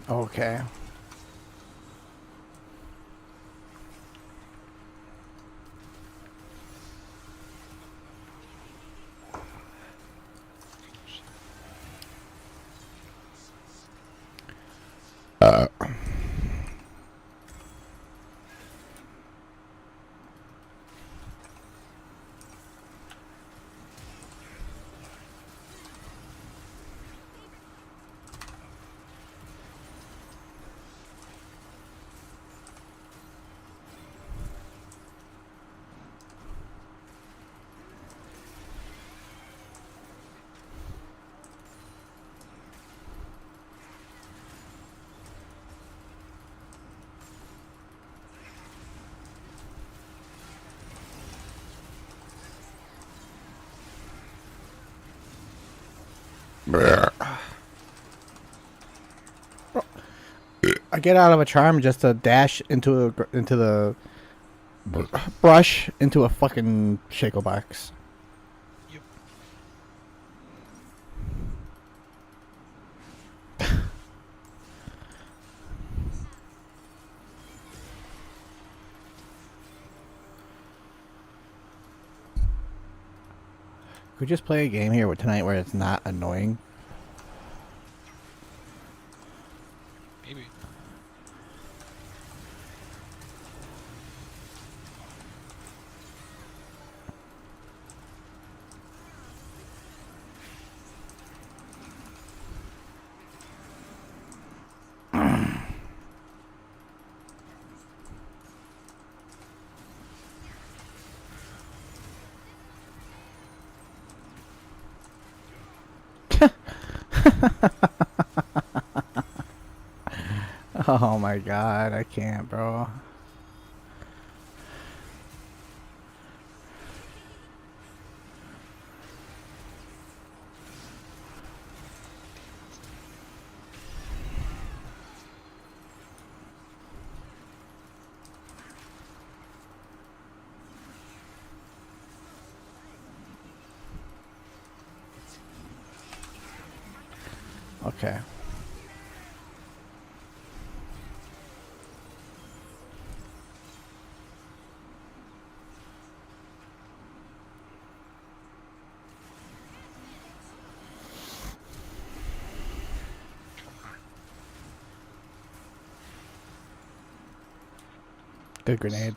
Okay. I get out of a charm just to dash into the brush into a fucking shackle box. Yep. Could we just play a game here tonight where it's not annoying? Maybe. Oh my god, I can't, bro. Okay. Good grenade.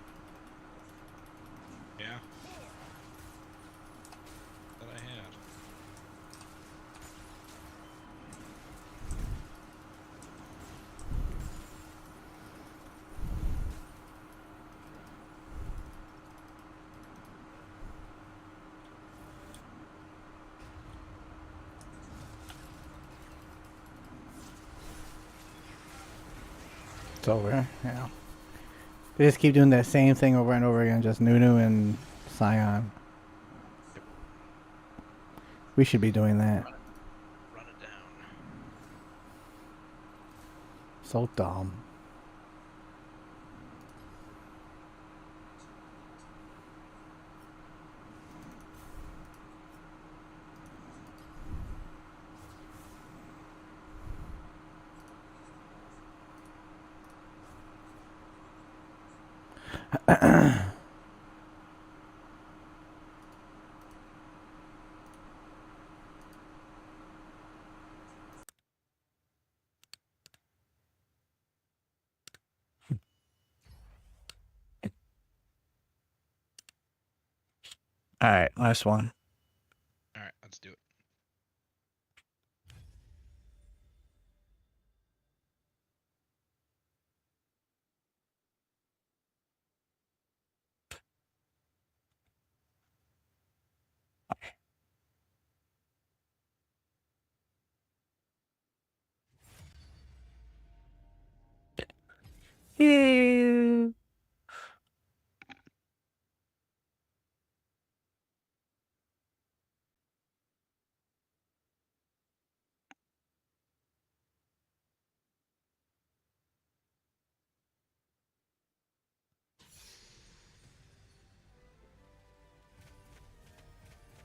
Yeah. That I had. It's over. Yeah. They just keep doing that same thing over and over again, just Nunu and Scion. Yep. We should be doing that. Run it down. So dumb. All right, last one. Alright, let's do it. Yeah.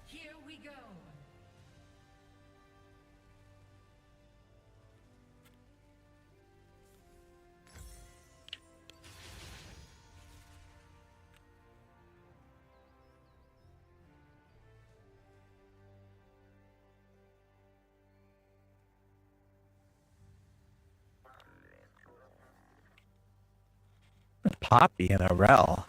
Here we go. Poppy and a Rel.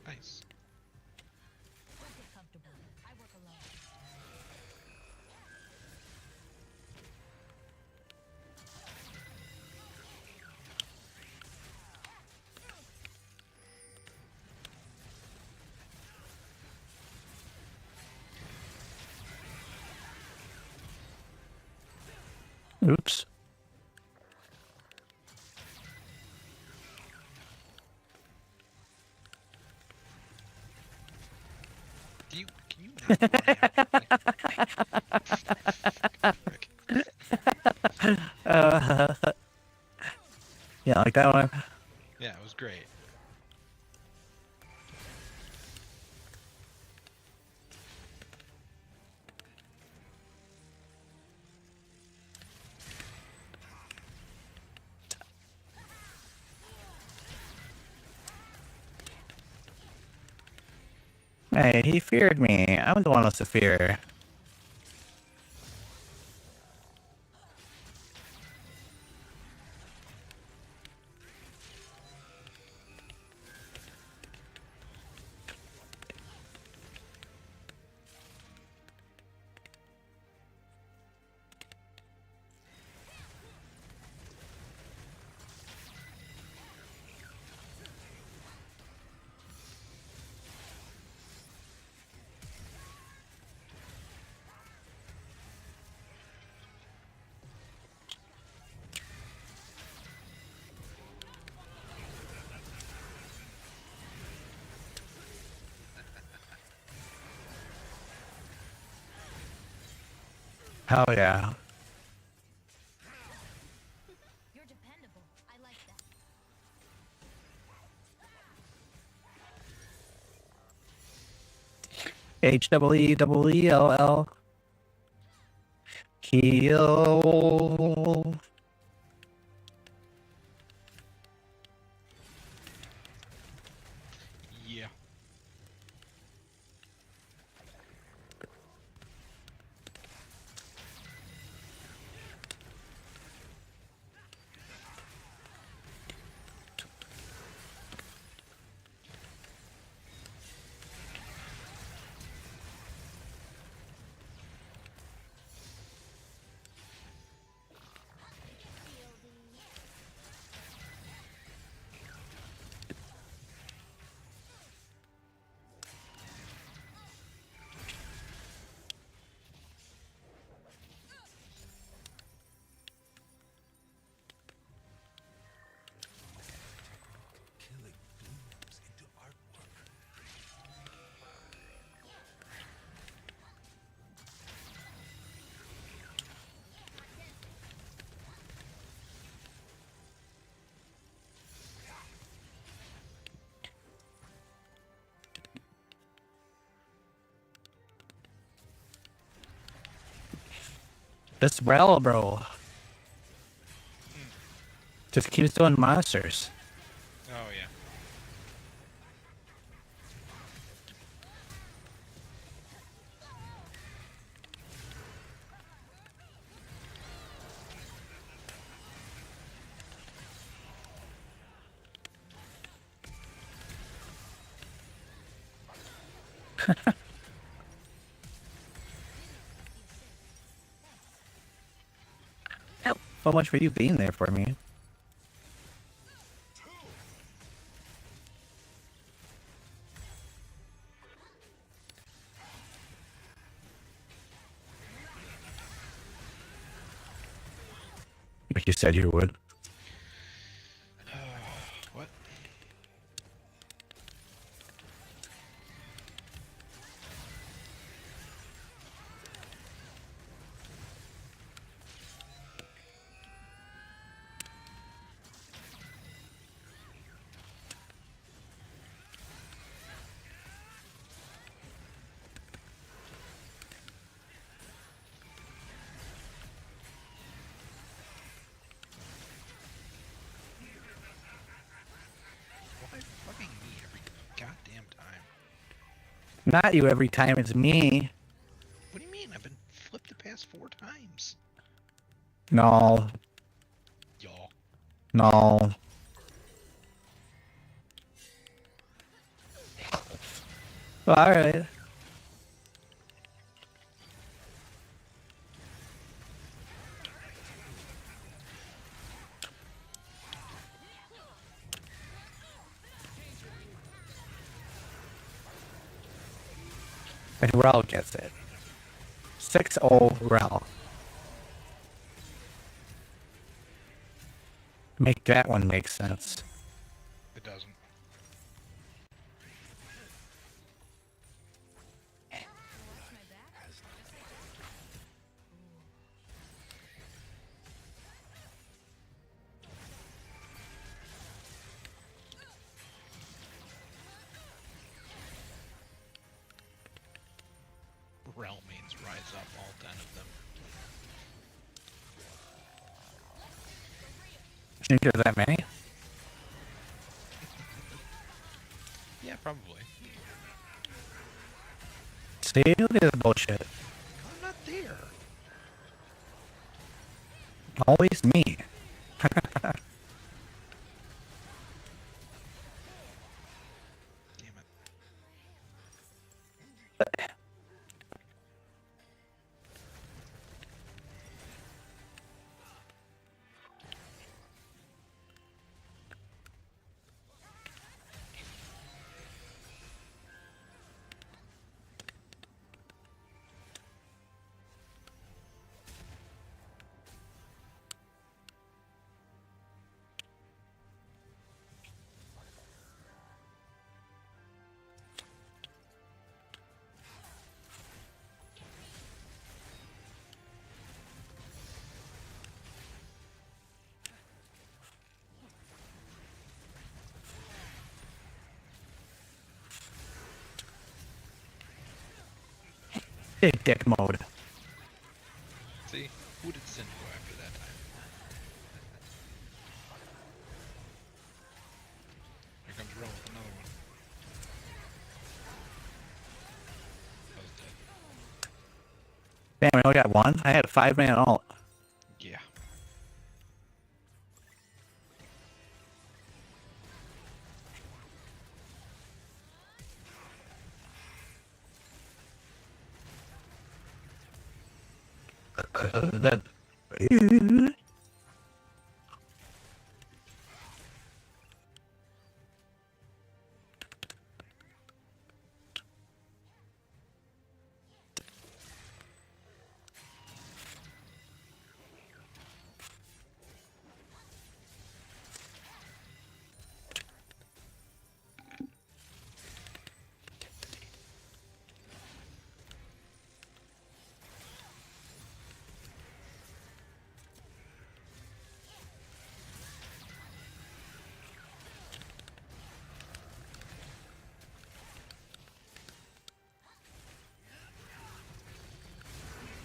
Nice. Oops. Can you not lie? Yeah, like that one. Yeah, it was great. Hey, he feared me. I'm the one with the fear. Hell yeah. You're dependable. I like that. H-E-E-L-L. Heal. Yeah. This Rel, bro. Just keeps doing monsters. Oh yeah. So much for you being there for me. Like you said you would. What? Why fucking me every goddamn time? Not you every time, it's me. What do you mean? I've been ass 4 times. No. Y'all. No. Alright. And Rel gets it. 6-0 Rel. Make that one make sense. It doesn't. Watch my back. Realm means rise up, all 10 of them. Think there's that many? Yeah, probably. See, look at this bullshit. I'm not there. Always me. Damn it. Big dick mode. See? Who did Sin go after that time? Here comes Realm with another one. I was dead. Damn, we only got one? I had a 5-man ult. Yeah. That.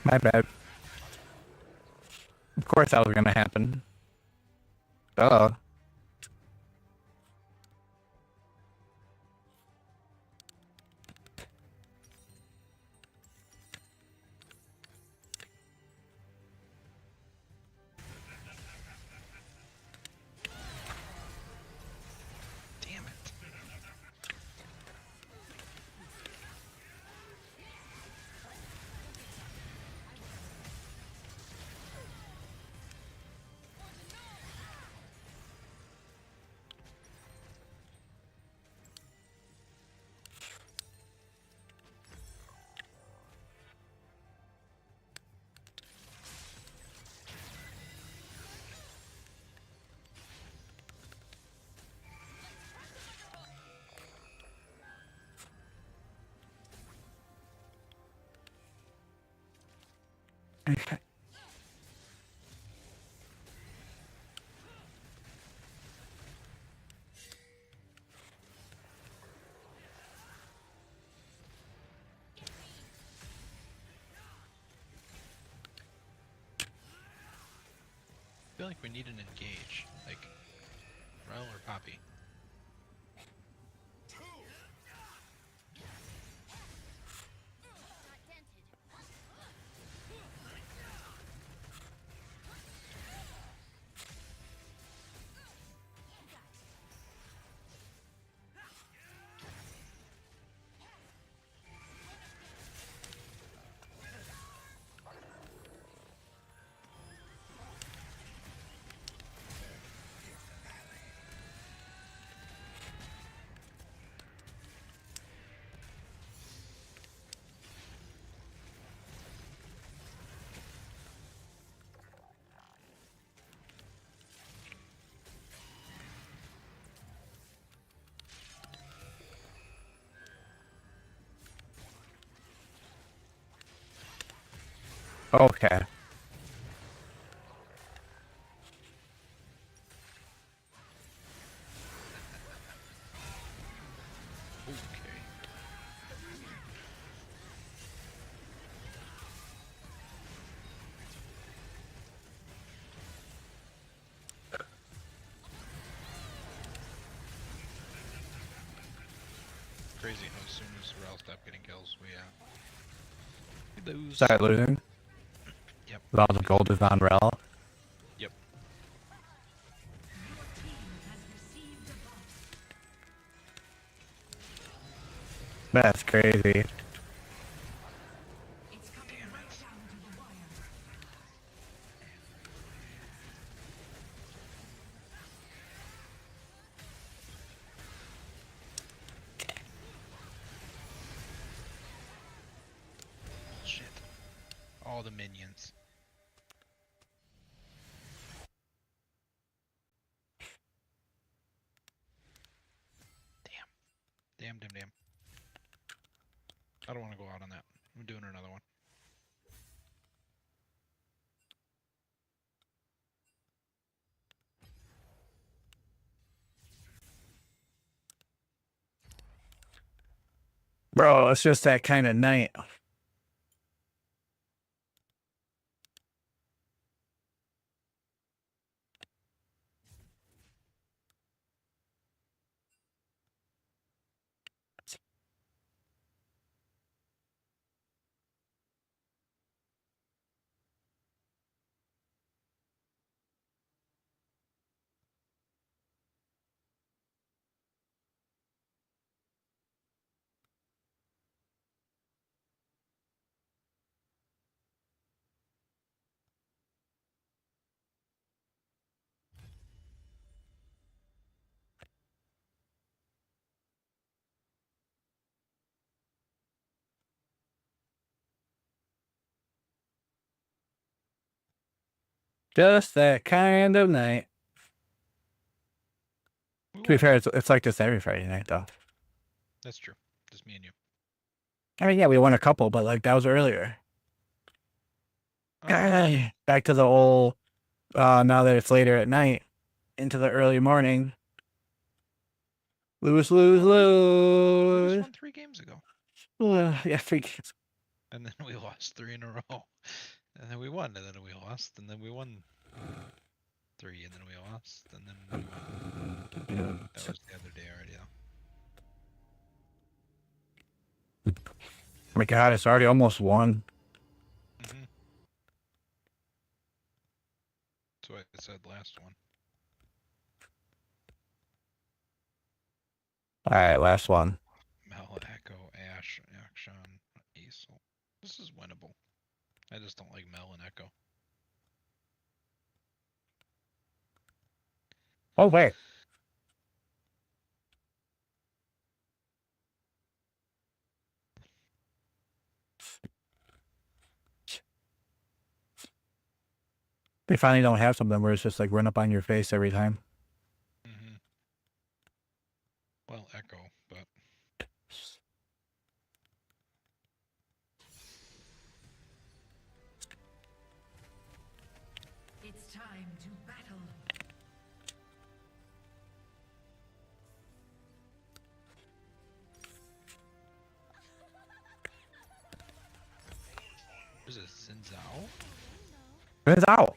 My bad. Of course that was gonna happen. Duh. Damn it. I feel like we need an engage, like Rel or Poppy. Not dented. Okay. Okay. Crazy how as soon as Rel stopped getting kills, we lose. Start losing. Yep. With all the gold is on Rel. Yep. That's crazy. Damn it. Shit. All the minions. Damn. Damn. I don't want to go out on that. I'm doing another one. Bro, it's just that kind of night. Just that kind of night. To be fair, it's like this every Friday night, though. That's true. Just me and you. I mean, yeah, we won a couple, but like that was earlier. Back to the old, now that it's later at night, into the early morning. Lose. We just won 3 games ago. Yeah, 3 games. And then we lost 3 in a row. And then we won, and then we lost, and then we won 3, and then we lost, and then we won. That was the other day already, though. Oh my god, it's already almost 1. Mm-hmm. That's what I said last one. Alright, last one. Mel, Echo, Ash, Action, Aesol. This is winnable. I just don't like Mel and Echo. Oh, wait. They finally don't have something where it's just like run up on your face every time. Mm-hmm. Well, Echo, but It's time to battle. what is this, Xin Zhao? It's out.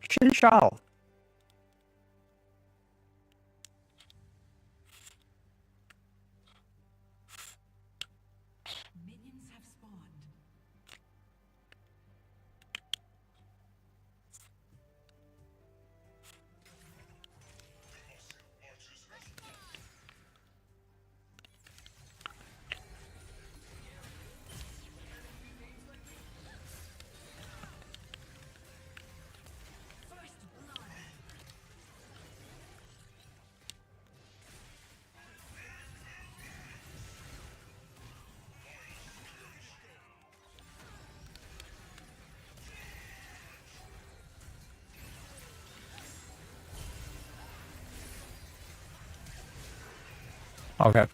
Shin Shao. Minions have spawned. Okay.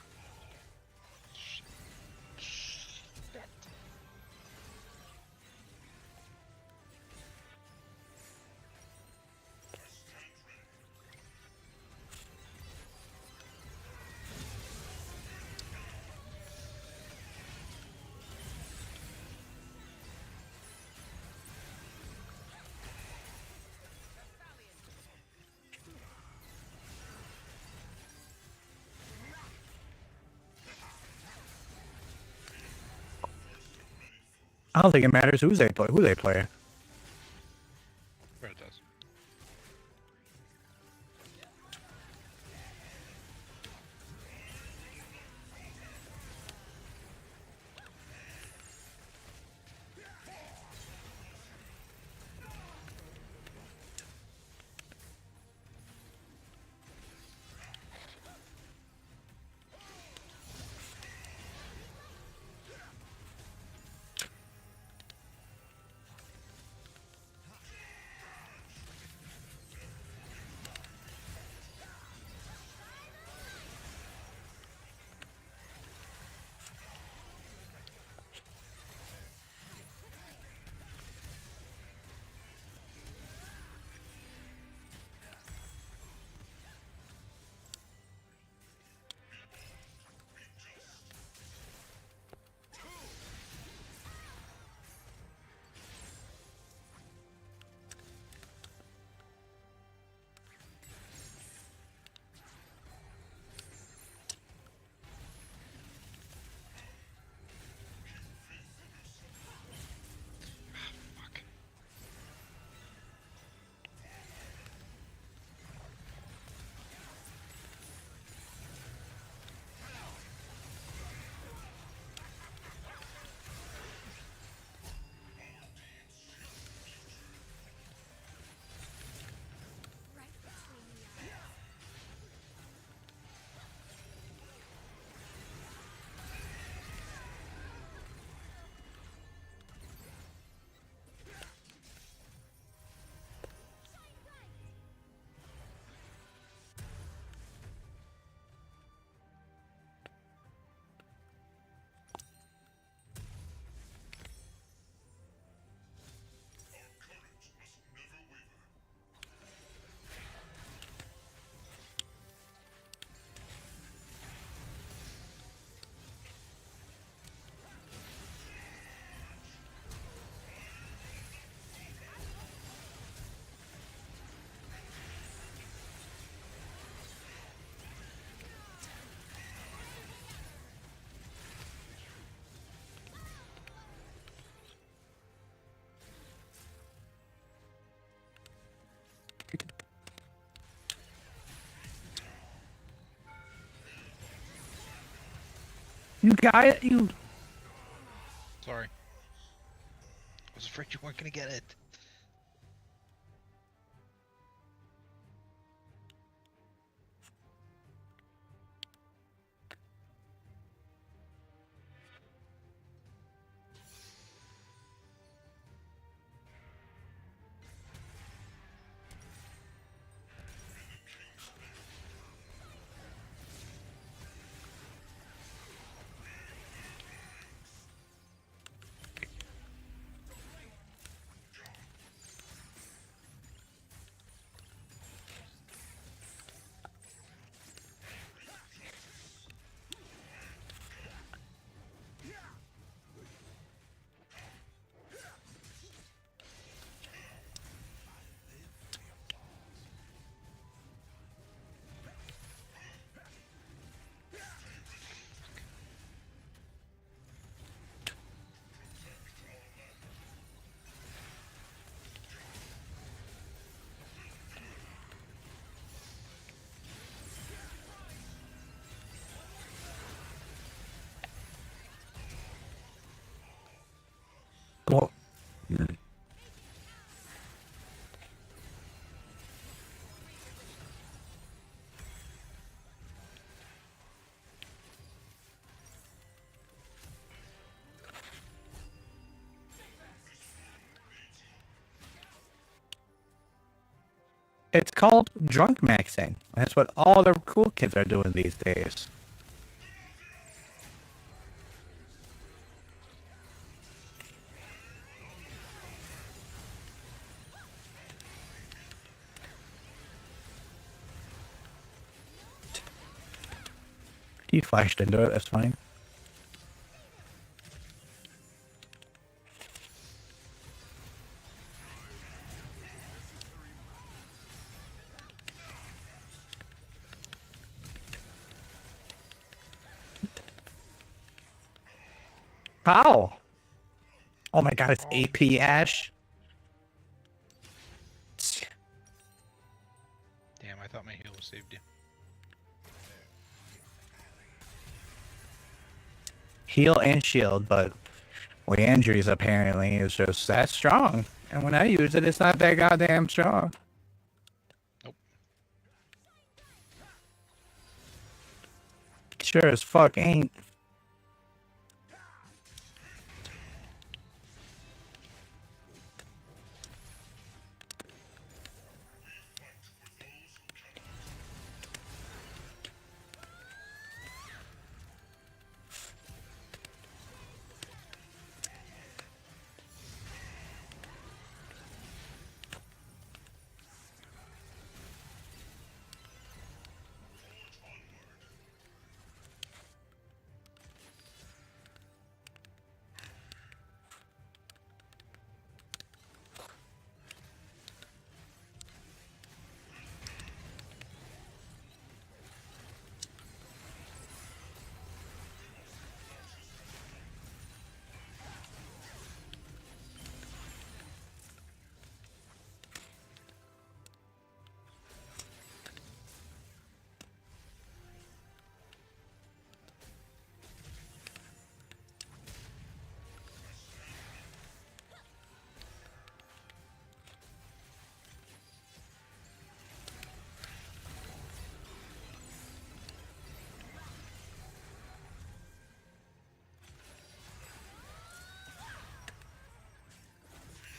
I don't think it matters who they play. Sure it does. Fuck. You got it. You. Sorry. I was afraid you weren't gonna get it. Well, it's called drunk maxing. That's what all the cool kids are doing these days. He flashed into it. That's fine. How? Oh my god, it's AP Ash. Damn, I thought my heal saved you. Heal and shield, but Leandry's apparently is just that strong. And when I use it, it's not that goddamn strong. Nope. Sure as fuck ain't.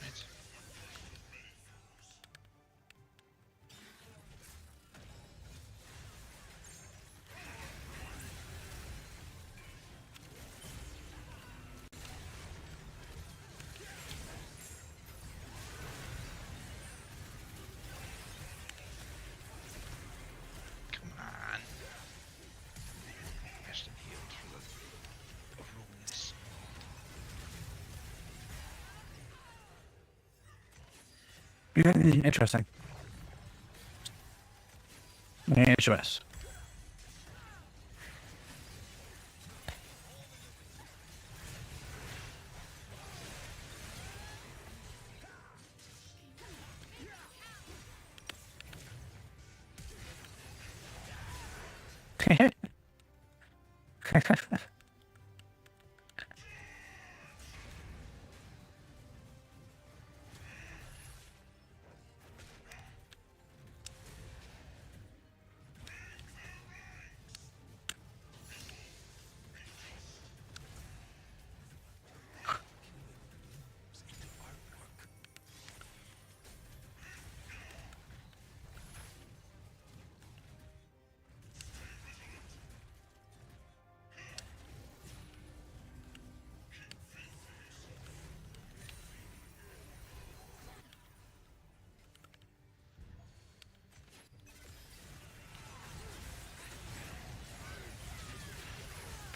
Nice. Come on. I should have healed for the runes. Interesting. Interesting.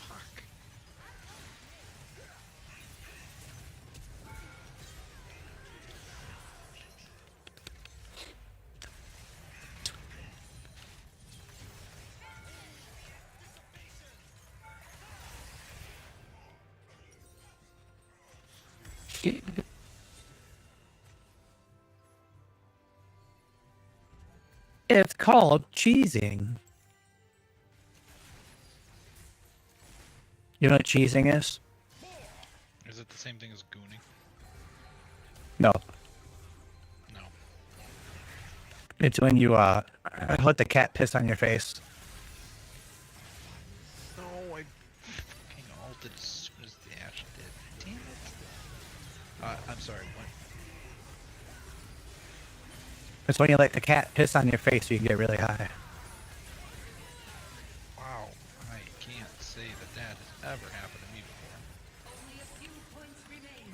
Fuck. It's called cheesing. You know what cheesing is? Is it the same thing as gooning? No. No. It's when you let the cat piss on your face. No, I fucking ulted as soon as the Ash did. Damn it. I'm sorry, what? It's when you let the cat piss on your face so you can get really high. Wow, I can't say that that has ever happened to me before. Only a few points remain.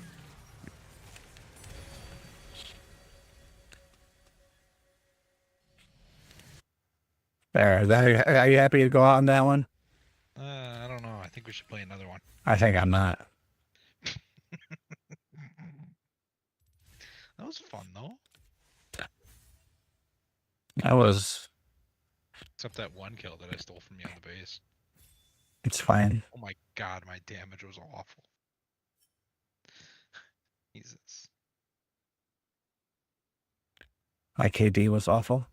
There. Are you happy to go out on that one? I don't know. I think we should play another one. I think I'm not. That was fun though. I was. Except that one kill that I stole from you on the base. It's fine. Oh my god, my damage was awful. My KD was awful.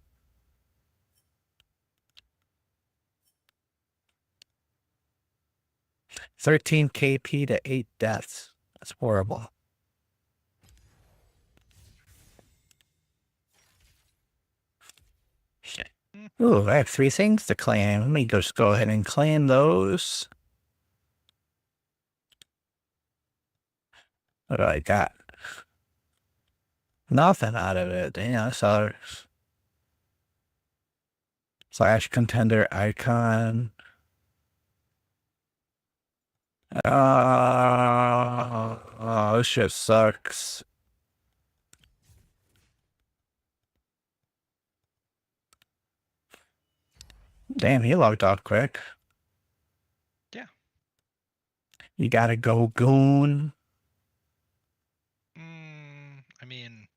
$13 KP to 8 deaths. That's horrible. Ooh, I have 3 things to claim. Let me just go ahead and claim those. What do I got? Nothing out of it. Yeah, so slash contender icon. Oh, this shit sucks. Damn, he logged off quick. Yeah. You gotta go, goon. I mean,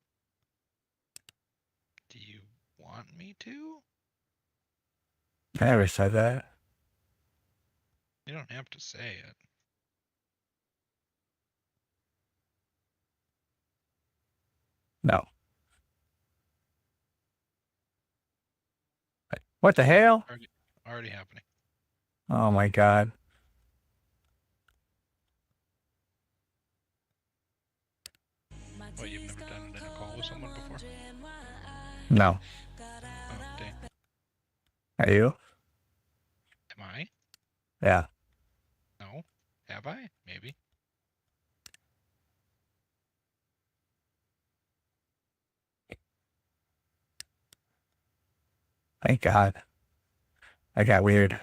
do you want me to? I never said that. You don't have to say it. No. What the hell? Already happening. Oh my god. What, you've never done it in a call with someone before? No. Oh, dang. Are you? Am I? Yeah. No. Have I? Maybe. Thank God. I got weird.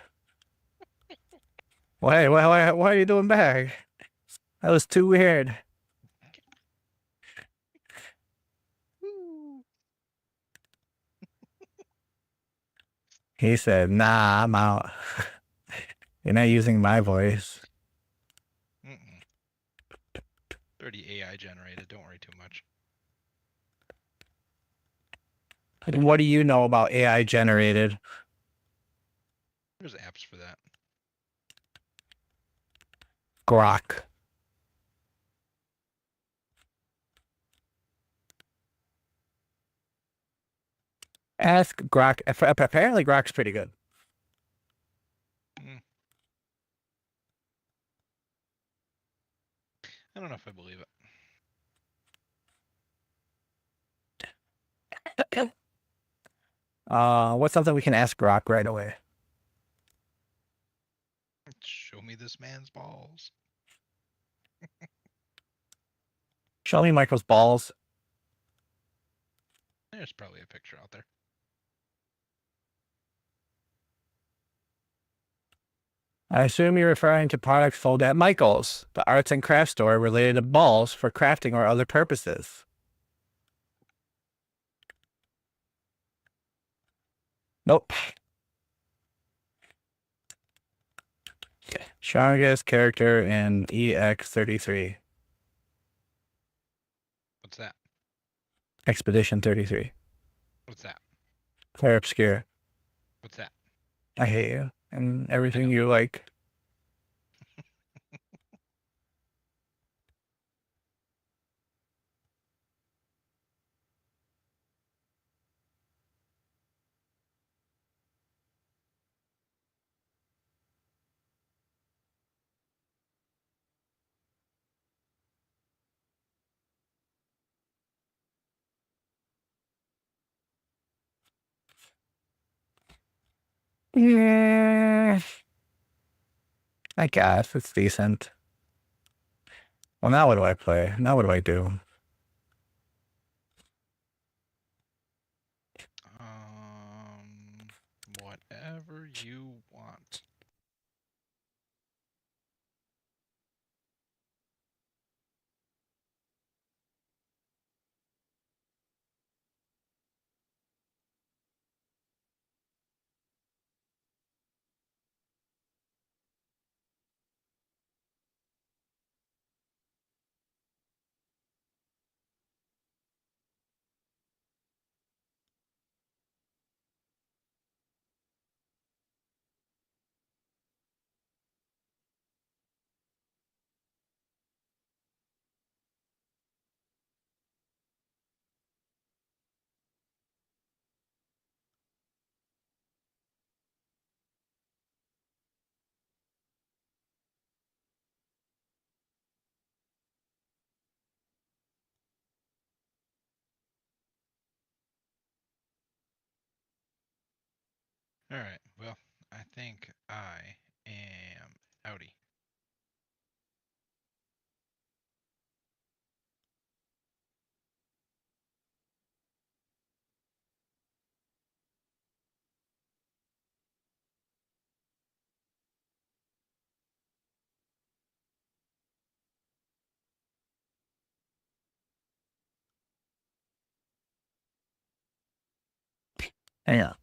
Why are you doing back? That was too weird. He said, nah, I'm out. You're not using my voice. Mm-mm. 30 AI generated. Don't worry too much. What do you know about AI generated? There's apps for that. Grok. Ask Grok. Apparently Grok's pretty good. I don't know if I believe it. What's something we can ask Grok right away? Show me this man's balls. Show me Michael's balls. There's probably a picture out there. I assume you're referring to products sold at Michael's, the arts and crafts store related to balls for crafting or other purposes. Nope. Strongest character in EX33. What's that? Expedition 33. What's that? Claire Obscure. What's that? I hate you and everything you like. Yeah. I guess it's decent. Well, now what do I play? Now what do I do? Whatever you want. All right. Well, I think I am outie. Hang on.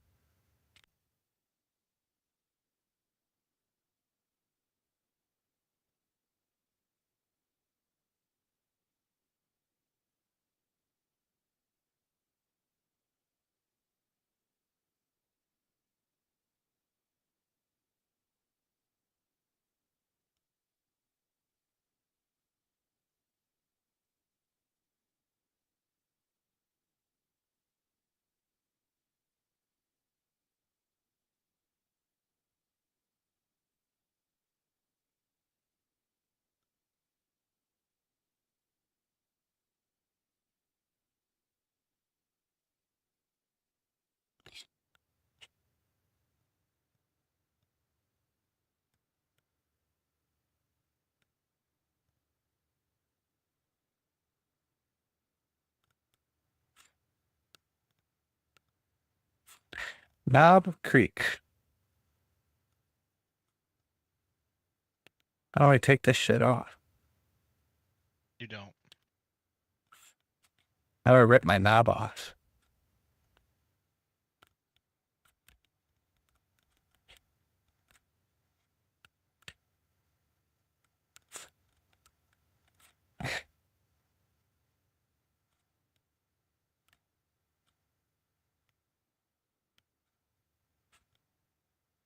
Knob Creek. How do I take this shit off? You don't. How do I rip my knob off?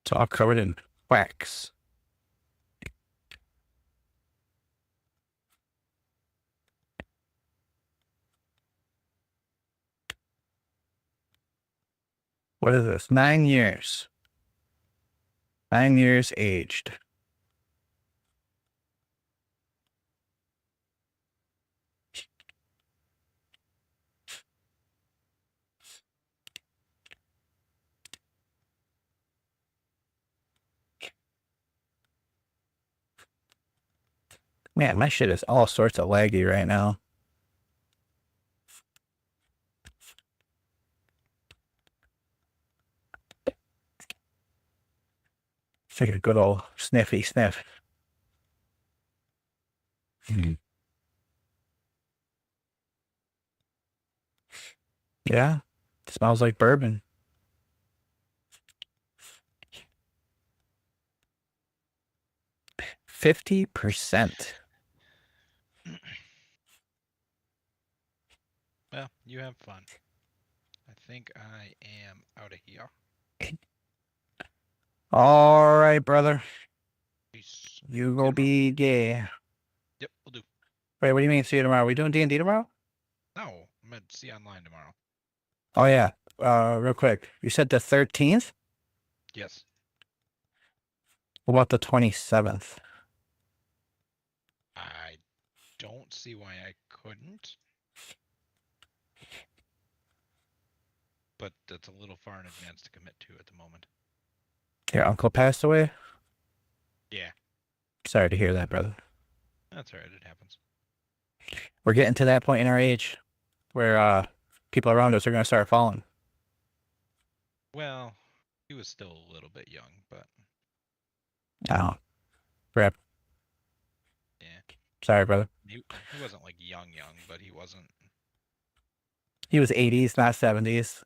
It's all covered in wax. What is this? 9 years. 9 years aged. Man, my shit is all sorts of laggy right now. Take a good old sniffy sniff. Yeah, it smells like bourbon. %. Well, you have fun. I think I am out of here. All right, brother. Peace. You go be gay. Yep, we'll do. Wait, what do you mean? See you tomorrow? We doing D&D tomorrow? No, I'm at see online tomorrow. Oh yeah. Real quick. You said the 13th? Yes. What about the 27th? I don't see why I couldn't. But that's a little far in advance to commit to at the moment. Your uncle passed away? Yeah, Sorry to hear that, brother. that's alright. It happens. We're getting to that point in our age where people around us are going to start falling. Well, he was still a little bit young, but Oh, crap. yeah, Sorry, brother. he wasn't like young, but he wasn't. He was 80s, not 70s.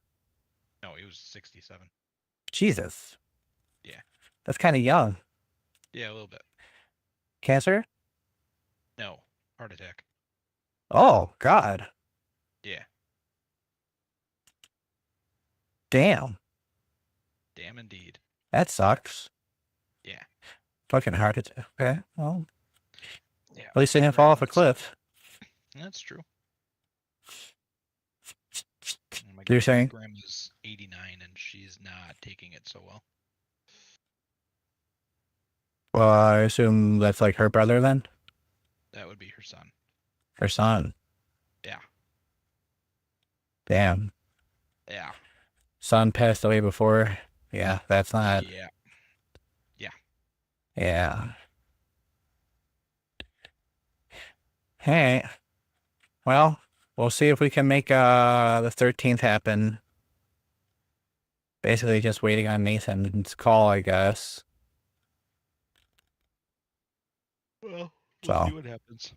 No, he was 67. Jesus. Yeah. That's kind of young. Yeah, a little bit. Cancer? No, heart attack. Oh, God. Yeah, Damn. damn indeed. That sucks. Yeah. Fucking heart attack. Okay. Well, Yeah. at least they didn't fall off a cliff. That's true. My You're saying? grandma's 89 and she's not taking it so well. Well, I assume that's like her brother then? That would be her son. Her son. Yeah. Damn. Yeah. Son passed away before Yeah, that's not. Yeah. Yeah. Hey, well, we'll see if we can make the 13th happen. Basically, just waiting on Nathan's call, I guess. Well, we'll So. see what happens.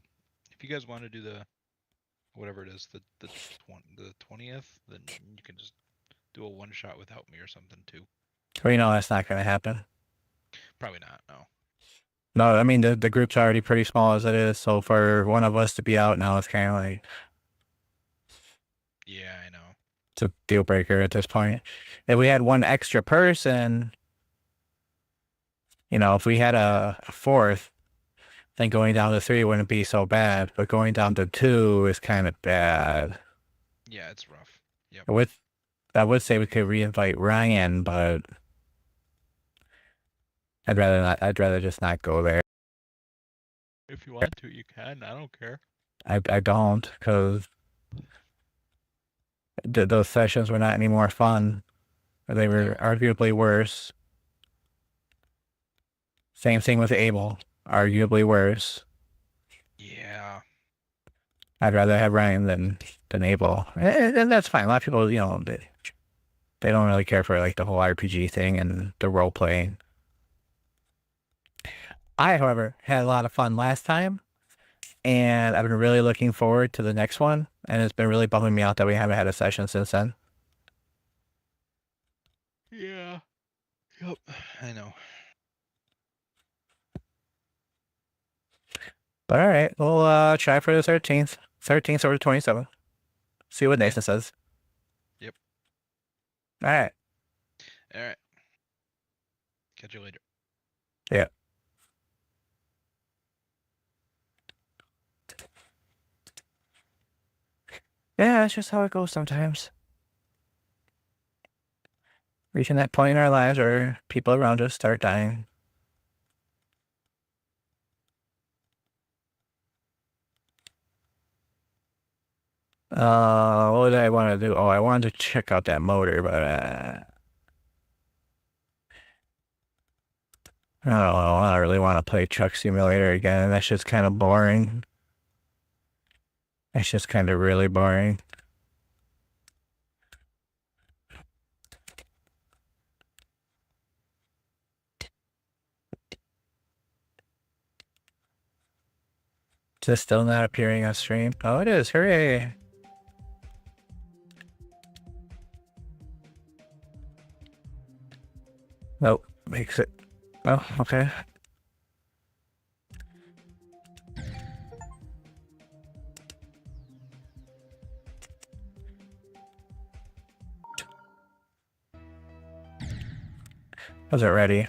If you guys want to do the whatever it is, the 20th, then you can just do a one shot without me or something too. We know that's not going to happen. Probably not. No. No, I mean, the group's already pretty small as it is, so for one of us to be out now, it's kind of like Yeah, I know. it's a deal breaker at this point. If we had one extra person, if we had a fourth, then going down to 3 wouldn't be so bad, but going down to 2 is kind of bad. Yeah, it's rough. Yep. I would say we could reinvite Ryan, but I'd rather not. I'd rather just not go there. If you want to, you can. I don't care. I don't, because those sessions were not any more fun. They were arguably worse. Same thing with Abel. Arguably worse. Yeah. I'd rather have Ryan than Abel. And that's fine. A lot of people, they don't really care for like the whole RPG thing and the role playing. I, however, had a lot of fun last time, and I've been really looking forward to the next one, and it's been really bumming me out that we haven't had a session since then. Yeah. Yep. I know. But all right, we'll try for the 13th or the 27th. See what Nathan says. Yep. All right. All right. Catch you later. Yeah. Yeah, that's just how it goes sometimes. Reaching that point in our lives where people around us start dying. What did I want to do? Oh, I wanted to check out that motor, but I don't know. I don't really want to play Truck Simulator again. That's just kind of boring. That's just kind of really boring. Is this still not appearing on stream? Oh, it is. Hooray. Nope. Makes it. Oh, okay. Was it ready?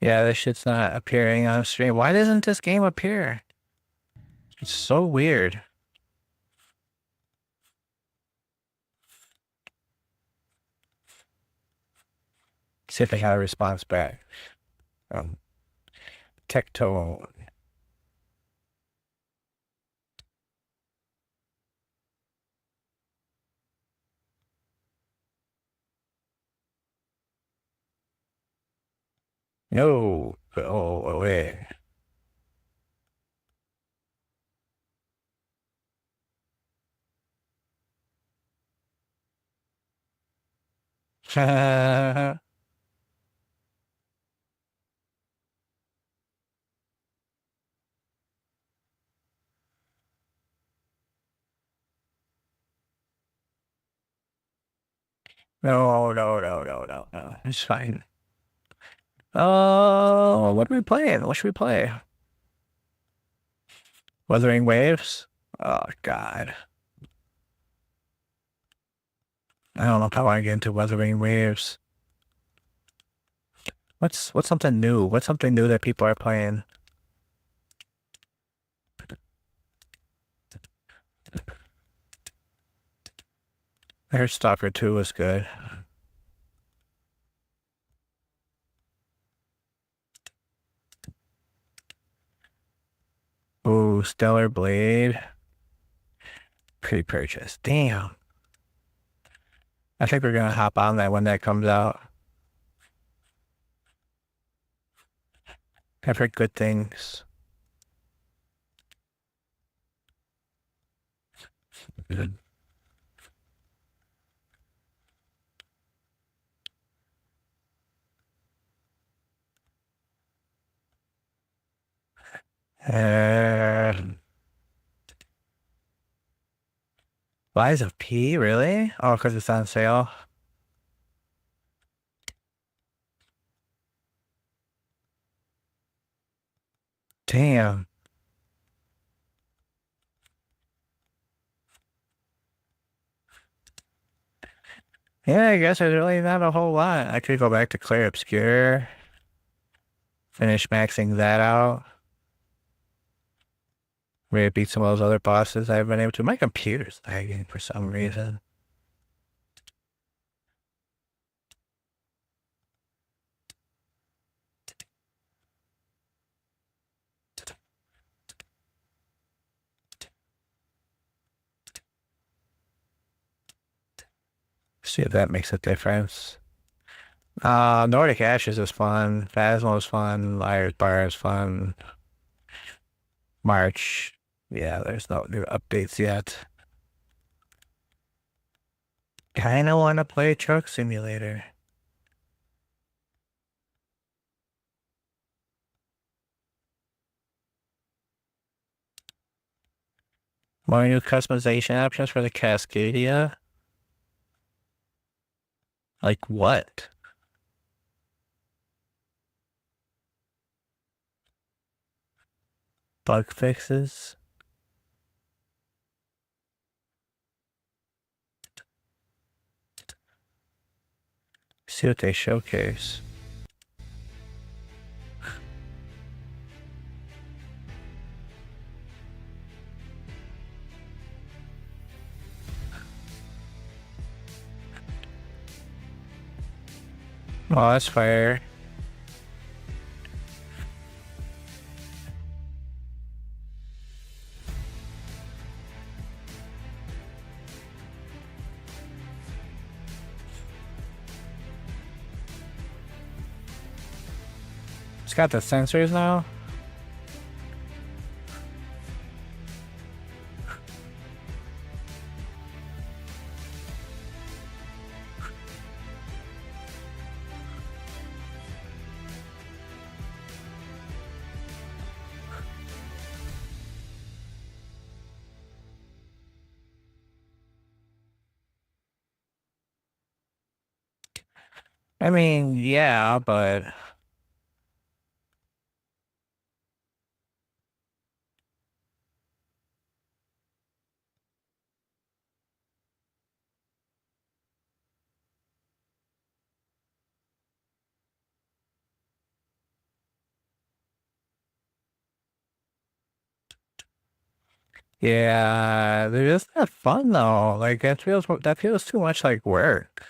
Yeah, this shit's not appearing on stream. Why doesn't this game appear? It's so weird. See if I got a response back. Tectone. No. Oh, wait. No. It's fine. Oh, what are we playing? What should we play? Wuthering Waves? Oh, God. I don't know if I want to get into Wuthering Waves. What's something new? What's something new that people are playing? I heard Stalker 2 was good. Ooh, Stellar Blade. Pre-purchase. Damn. I think we're gonna hop on that when that comes out. I've heard good things. Good. Lies of P, really? Oh, because it's on sale. Damn. Yeah, I guess there's really not a whole lot. I could go back to Clear Obscure. Finish maxing that out. Maybe beat some of those other bosses I haven't been able to. My computer's lagging for some reason. See if that makes a difference. Nordic Ashes is fun. Phasma is fun. Liar's Bar is fun. March. Yeah, there's no new updates yet. Kinda wanna play Truck Simulator. More new customization options for the Cascadia? Like what? Bug fixes? See what they showcase. Oh, that's fire. It's got the sensors now. I mean, yeah, but yeah, they're just not fun though. Like that feels too much like work.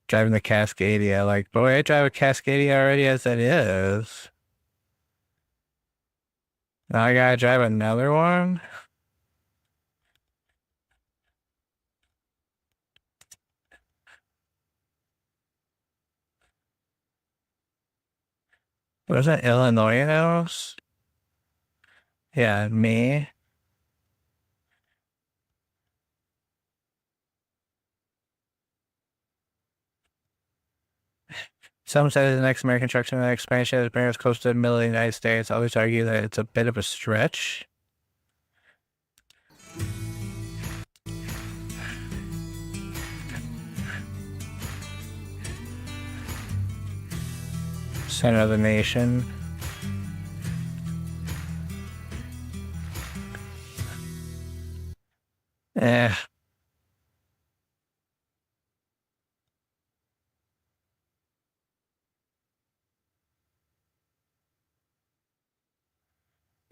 Driving the Cascadia, like boy, I drive a Cascadia already as it is. Now I gotta drive another one. Was it Illinois house? Yeah, me. Some say the next American truck simulator expansion is bringing us close to the middle of the United States. Others argue that it's a bit of a stretch. Center of the nation. Eh.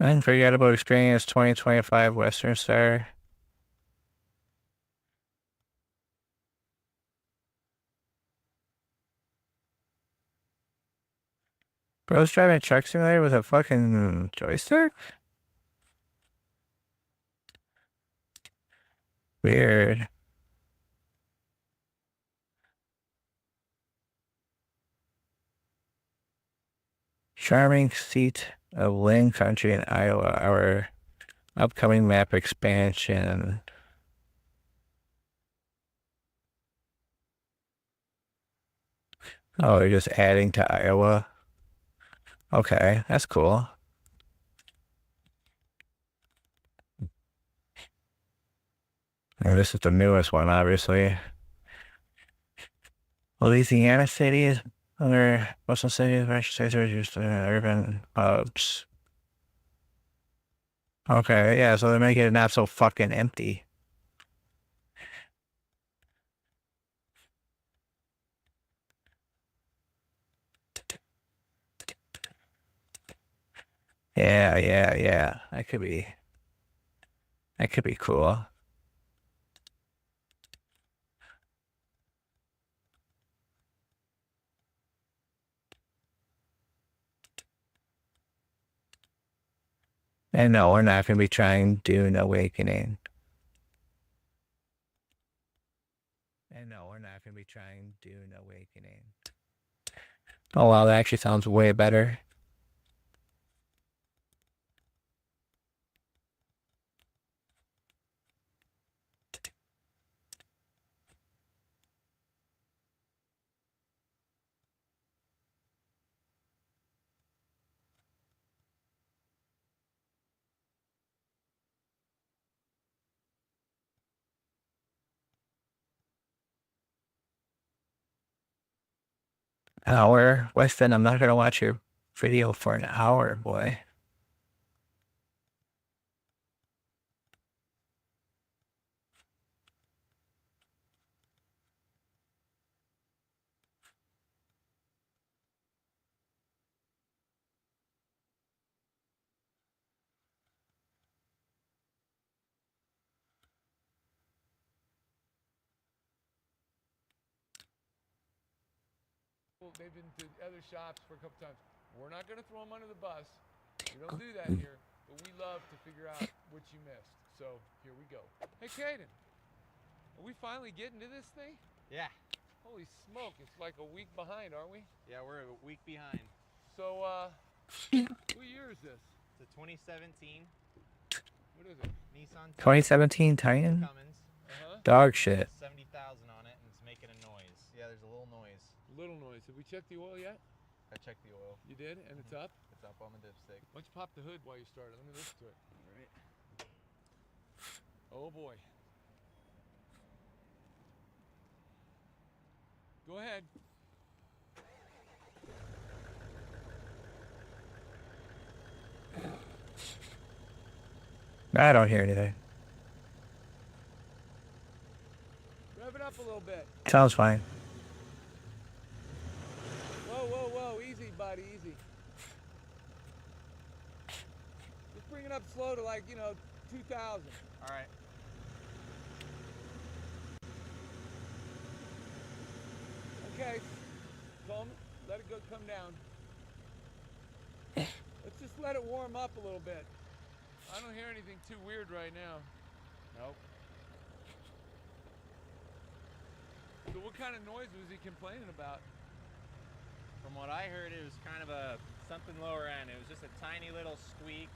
Unforgettable experience 2025 Western Star. Bro's driving a truck simulator with a fucking joystick? Weird. Charming seat of Lynn Country in Iowa. Our upcoming map expansion. Oh, they're just adding to Iowa. Okay, that's cool. And this is the newest one, obviously. Louisiana cities, other Western cities, I should say, just urban hubs. Okay, yeah, so they're making it not so fucking empty. Yeah. That could be cool. And no, we're not going to be trying Dune Awakening. Oh, wow, that actually sounds way better. Hour? Weston, I'm not going to watch your video for an hour, boy. They've been to other shops for a couple times. We're not going to throw them under the bus. We don't do that here, but we love to figure out what you missed. So here we go. Hey, Caden, are we finally getting to this thing? Yeah. Holy smoke, it's like a week behind, aren't we? Yeah, we're a week behind. So, what year is this? It's a 2017 What is it? Nissan 2017 Titan? Cummins. Dog shit. 70,000 on it, and it's making a noise. Yeah, there's a little noise. Little noise. Have we checked the oil yet? I checked the oil. You did? And it's up? It's up on the dipstick. Why don't you pop the hood while you start it? Let me listen to it. All right. Oh, boy. Go ahead. I don't hear anything. Rev it up a little bit. Sounds fine. Whoa, easy, buddy, easy. Just bring it up slow to 2,000. All right. Okay, calm, let it go, come down. Let's just let it warm up a little bit. I don't hear anything too weird right now. Nope. So what kind of noise was he complaining about? From what I heard, it was kind of something lower end. It was just a tiny little squeak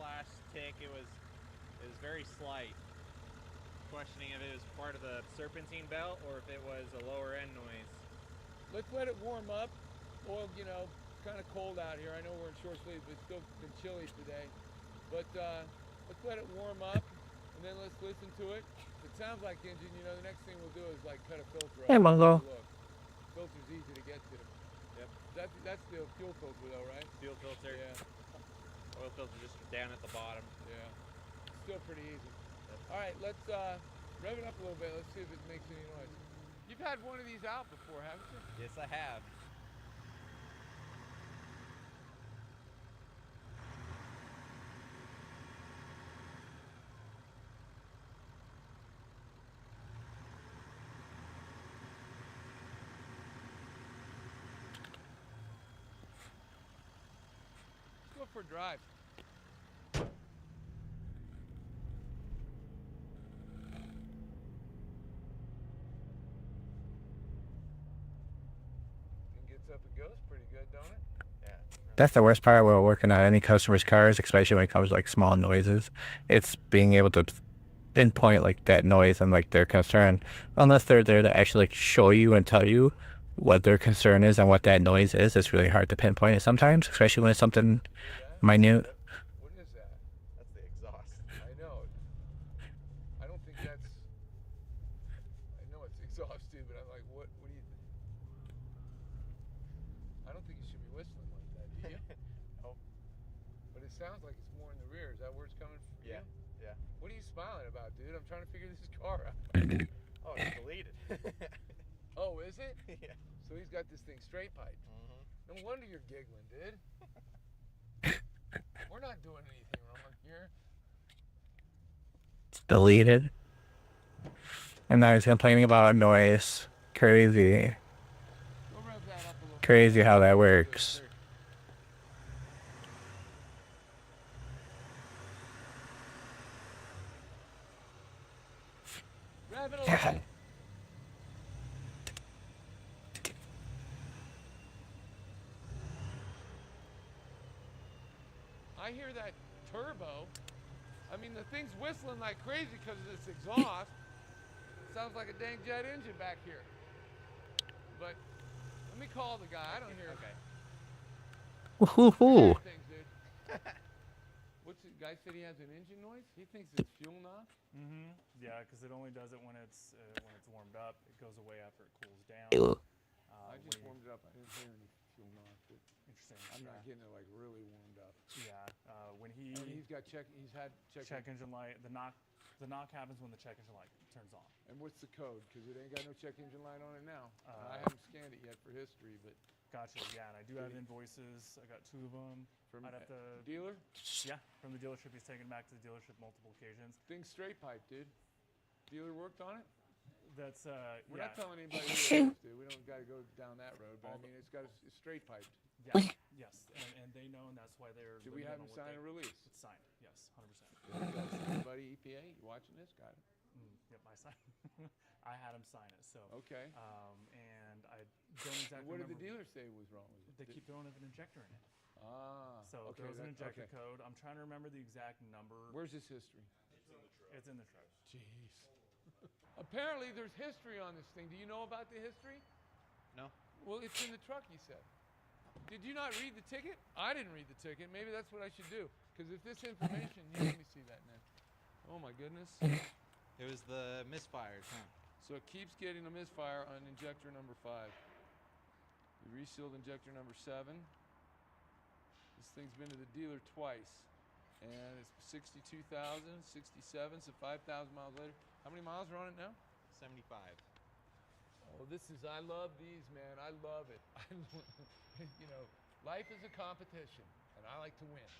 / tick. It was very slight. Questioning if it was part of the serpentine belt or if it was a lower end noise. Let's let it warm up. Well, it's kind of cold out here. I know we're in short sleeves, but it's still been chilly today. But let's let it warm up, and then let's listen to it. If it sounds like engine, the next thing we'll do is cut a filter off. Hey, Mungo. Look, filter's easy to get to. Yep. That's the fuel filter though, right? Fuel filter. Yeah. Oil filter just down at the bottom. Yeah. Still pretty easy. All right, let's rev it up a little bit. Let's see if it makes any noise. You've had one of these out before, haven't you? Yes, I have. or drive? Thing gets up and goes pretty good, don't it? Yeah. That's the worst part while working on any customer's cars, especially when it comes to like small noises. It's being able to pinpoint like that noise and like their concern, unless they're there to actually like show you and tell you what their concern is and what that noise is. It's really hard to pinpoint it sometimes, especially when it's something minute. What is that? That's the exhaust. I know. I don't think that's. I know it's exhausting, but I'm like, what do you think? I don't think you should be whistling like that, do you? Oh. But it sounds like it's more in the rear. Is that where it's coming from? Yeah. You? Yeah. What are you smiling about, dude? I'm trying to figure this car out. Oh, it's deleted. Oh, is it? Yeah. So he's got this thing straight piped. Mm-hmm. No wonder you're giggling, dude. We're not doing anything wrong here. It's deleted. And now he's complaining about a noise. Crazy. Go rev that up a little. Crazy how that works. Rev it a little. I hear that turbo. I mean, the thing's whistling like crazy because of this exhaust. Sounds like a dang jet engine back here. But let me call the guy. I don't hear Okay. Woohoo! things, dude. What's the guy said he has an engine noise? He thinks it's fuel knock. Mm-hmm. Yeah, because it only does it when it's warmed up. It goes away after it cools down. I just warmed it up. I didn't hear any fuel knock. But Interesting. I'm not getting it like really warmed up. Yeah. When And he's got he's had check engine light, the knock happens when the check engine light turns on. And what's the code? Because it ain't got no check engine light on it now. And I Uh, haven't scanned it yet for history, but Gotcha. Yeah, and I do have invoices. I got 2 of them. from I'd have to. dealer, Yeah, from the dealership. He's taken it back to the dealership multiple occasions. thing's straight pipe, dude. Dealer worked on it. That's We're yeah. not telling anybody who it is, dude. We don't got to go down that road, but I mean, it's straight piped. Yeah, yes, and they know, and that's why they're. Did we limited have on him what sign they- a release? It's signed. Yes, 100%. Anybody EPA, you watching this? Got it. Yep, I signed. I had him sign it. So. Okay. And I don't exactly. What did the remember- dealer say was wrong with it? They keep throwing an injector in it. Ah. So okay, there was an that- injector okay. code. I'm trying to remember the exact number. Where's this history? It's in the truck. Jeez. Apparently, there's history on this thing. Do you know about the history? No. Well, it's in the truck, he said. Did you not read the ticket? I didn't read the ticket. Maybe that's what I should do. Because if this information, let me see that now. Oh my goodness. It was the misfires, huh? So it keeps getting a misfire on injector number 5. You resealed injector number 7. This thing's been to the dealer twice. And it's 62,000, 67, so 5,000 miles later. How many miles are on it now? 75. Oh, I love these, man. I love it. You know, life is a competition, and I like to win.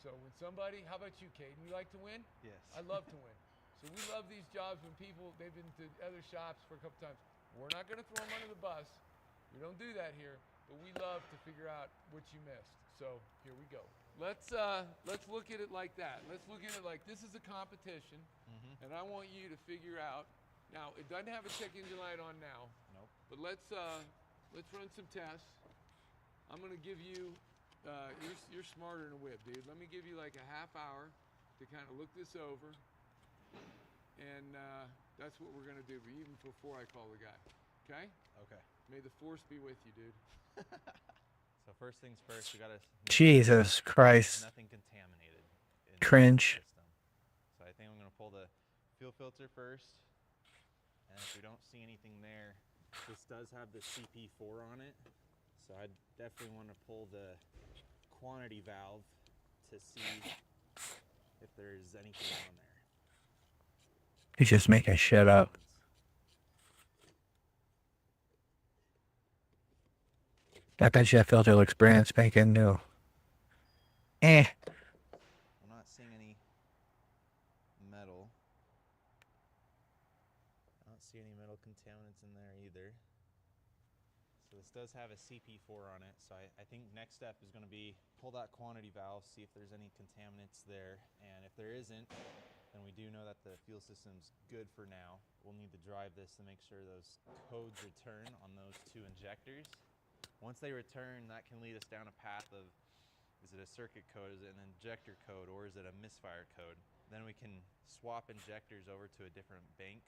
So when somebody, how about you, Caden? You like to win? Yes. I love to win. So we love these jobs when people, they've been to other shops for a couple times. We're not going to throw them under the bus. We don't do that here, but we love to figure out what you missed. So here we go. Let's look at it like that. Let's look at it like this is a competition, and I want you to figure out. Now it doesn't have a check engine light on now. Nope. But let's run some tests. I'm gonna give you. You're smarter than a whip, dude. Let me give you like a half hour to kind of look this over, and that's what we're gonna do. Even before I call the guy. Okay? Okay. May the force be with you, dude. So first things first, we gotta. Jesus Christ. Nothing contaminated. In Cringe. The system. So I think I'm gonna pull the fuel filter first, and if we don't see anything there, this does have the CP4 on it, so I definitely want to pull the quantity valve to see if there's anything on there. He's just making shit up. I bet you that filter looks brand spanking new. Eh. I'm not seeing any metal. I don't see any metal contaminants in there either. So this does have a CP4 on it. So I think next step is going to be pull that quantity valve, see if there's any contaminants there. And if there isn't, then we do know that the fuel system's good for now. We'll need to drive this to make sure those codes return on those two injectors. Once they return, that can lead us down a path of, is it a circuit code, is it an injector code, or is it a misfire code? Then we can swap injectors over to a different bank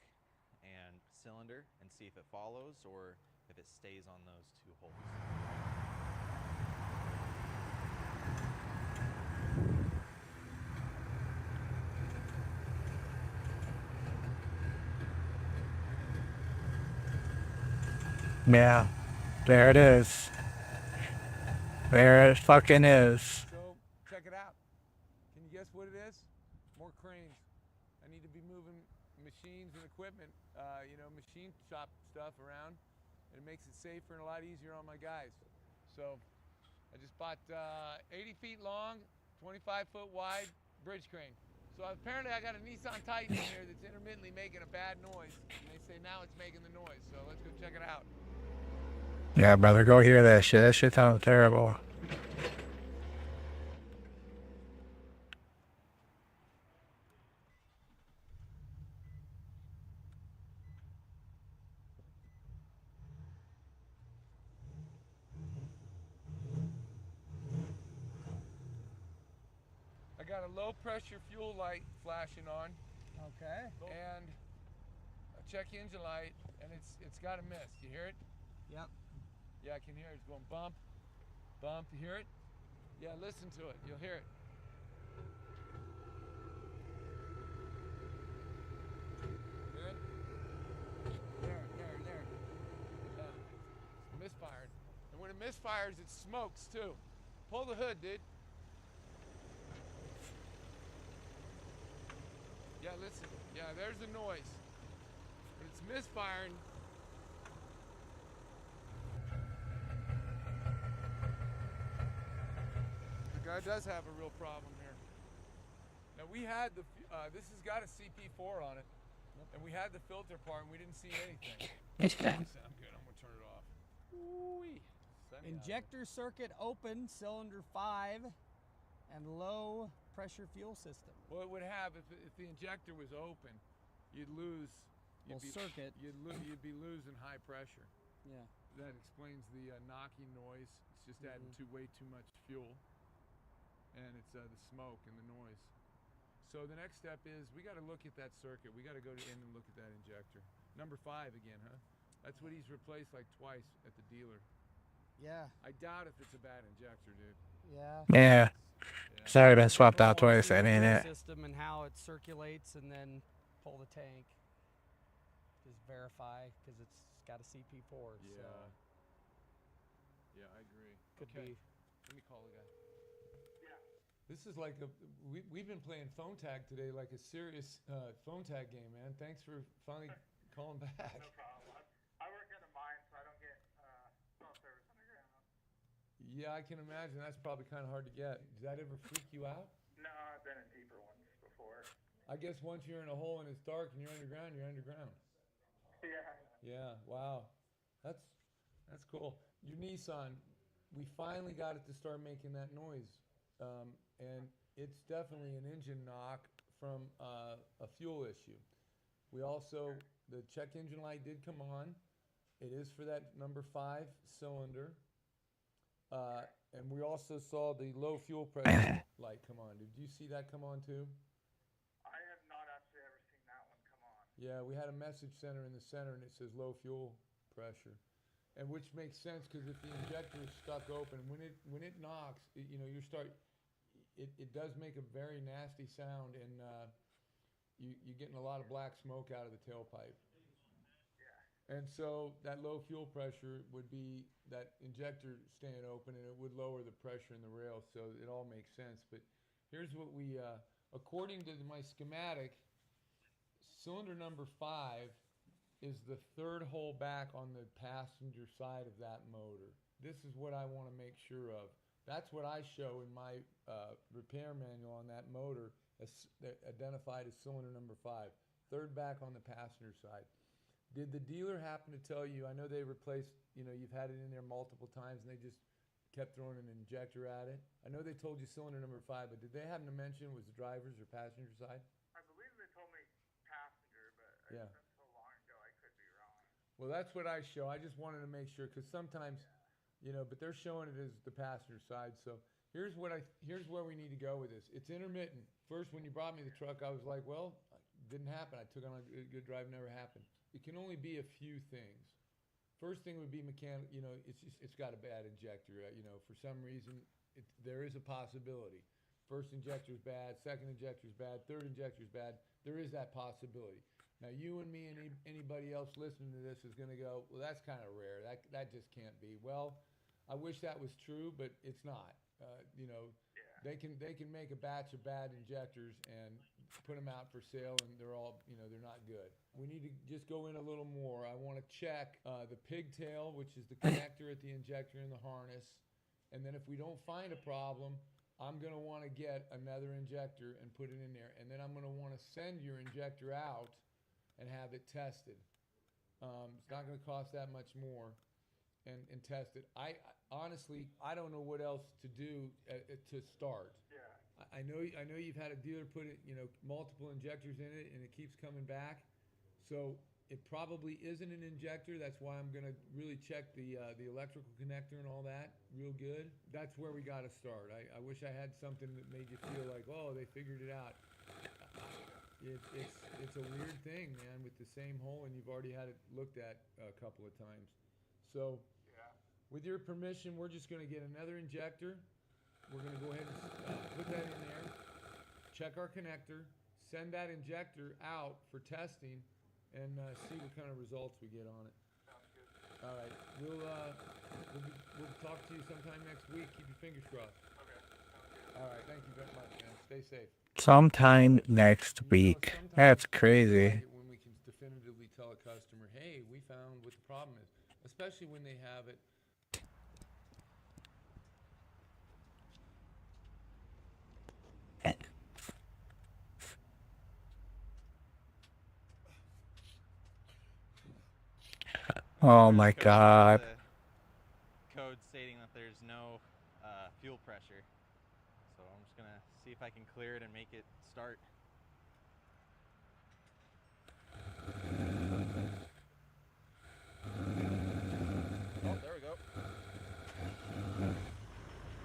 and cylinder and see if it follows or if it stays on those two holes. Yeah, there it is. There it fucking is. So check it out. Can you guess what it is? More cranes. I need to be moving machines and equipment, you know, machine shop stuff around, and it makes it safer and a lot easier on my guys. So I just bought 80 feet long, 25 foot wide bridge crane. So apparently I got a Nissan Titan in here that's intermittently making a bad noise, and they say now it's making the noise. So let's go check it out. Yeah, brother, go hear that shit. That shit sounds terrible. I got a low pressure fuel light flashing on. Okay. And a check engine light, and it's got a mist. You hear it? Yep. Yeah, I can hear it. It's going bump, bump. You hear it? Yeah, listen to it. You'll hear it. Hear it? There. Yeah, it's misfired. And when it misfires, it smokes too. Pull the hood, dude. Yeah, listen. Yeah, there's the noise. When it's misfiring. The guy does have a real problem here. Now we had the, this has got a CP4 on it, and we had the filter part, and we didn't see anything. I'm good. I'm gonna turn it off. Ooh-wee. Injector circuit open, cylinder 5, and low pressure fuel system. Well, it would have if the injector was open, you'd lose. Circuit. You'd be losing high pressure. Yeah. That explains the knocking noise. It's just adding way too much fuel, and it's the smoke and the noise. So the next step is we got to look at that circuit. We got to go in and look at that injector. Number 5 again, huh? That's what he's replaced like twice at the dealer. Yeah. I doubt if it's a bad injector, dude. Yeah. Yeah. It's already been swapped out twice, I mean it. System and how it circulates, and then pull the tank. Just verify because it's got a CP4. Yeah. So Yeah, I agree. could Okay. be. Let me call the guy. Yeah. This is like we've been playing phone tag today, like a serious phone tag game, man. Thanks for finally calling back. No problem. I work at a mine, so I don't get cell service underground. Yeah, I can imagine. That's probably kind of hard to get. Does that ever freak you out? No, I've been in deeper ones before. I guess once you're in a hole and it's dark and you're underground, you're underground. Yeah. Yeah, wow. That's cool. Your Nissan, we finally got it to start making that noise. And it's definitely an engine knock from a fuel issue. We also, the check engine light did come on. It is for that number 5 cylinder. And we also saw the low fuel pressure light come on. Did you see that come on too? I have not actually ever seen that one come on. Yeah, we had a message center in the center and it says low fuel pressure. And which makes sense because if the injector is stuck open, when it knocks, you know, it does make a very nasty sound, and you're getting a lot of black smoke out of the tailpipe. Yeah. And so that low fuel pressure would be that injector staying open, and it would lower the pressure in the rail. So it all makes sense. But here's what we, according to my schematic, cylinder number 5 is the 3rd hole back on the passenger side of that motor. This is what I want to make sure of. That's what I show in my repair manual on that motor, as identified as cylinder number 5, 3rd back on the passenger side. Did the dealer happen to tell you, I know they replaced, you know, you've had it in there multiple times and they just kept throwing an injector at it. I know they told you cylinder number 5, but did they happen to mention was the driver's or passenger side? I believe they told me passenger, but Yeah. that's so long ago, I could be wrong. Well, that's what I show. I just wanted to make sure, because sometimes, you know, but they're showing it as the passenger side. So here's where we need to go with this. It's intermittent. First, when you brought me the truck, I was like, well, it didn't happen. I took it on a good drive, never happened. It can only be a few things. First thing would be mechanical. You know, it's got a bad injector. You know, for some reason, there is a possibility. First injector is bad. Second injector is bad. Third injector is bad. There is that possibility. Now, you and me and anybody else listening to this is going to go, well, that's kind of rare. That just can't be. Well, I wish that was true, but it's not. You know, they can make a batch of bad injectors and put them out for sale, and they're all, you know, they're not good. We need to just go in a little more. I want to check the pigtail, which is the connector at the injector in the harness, and then if we don't find a problem, I'm going to want to get another injector and put it in there, and then I'm going to want to send your injector out and have it tested. It's not going to cost that much more. And test it. I honestly, I don't know what else to do to start. Yeah. I know you've had a dealer put it, you know, multiple injectors in it, and it keeps coming back. So it probably isn't an injector. That's why I'm gonna really check the electrical connector and all that real good. That's where we got to start. I wish I had something that made you feel like, oh, they figured it out. It's a weird thing, man, with the same hole, and you've already had it looked at a couple of times. So, with your permission, we're just going to get another injector. We're going to go ahead and put that in there, check our connector, send that injector out for testing, and see what kind of results we get on it. Sounds good. All right, we'll talk to you sometime next week. Keep your fingers crossed. Okay. Sounds good. All right, thank you very much, man. Stay safe. Sometime next week. That's crazy. When we can definitively tell a customer, hey, we found what the problem is, especially when they have it. Oh my god. The code stating that there's no fuel pressure. So I'm just gonna see if I can clear it and make it start. Oh, there we go.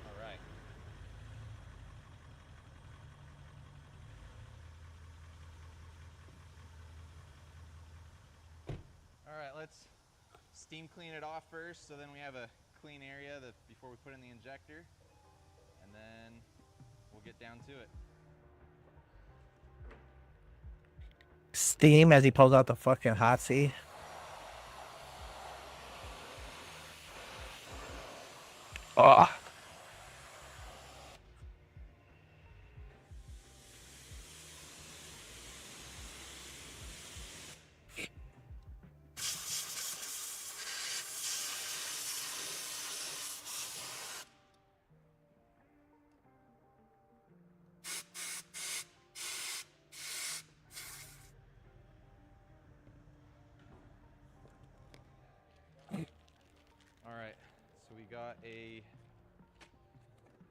All right. All right, let's steam clean it off first, so then we have a clean area before we put in the injector, and then we'll get down to it. Steam as he pulls out the fucking hot seat. Oh. All right, so we got a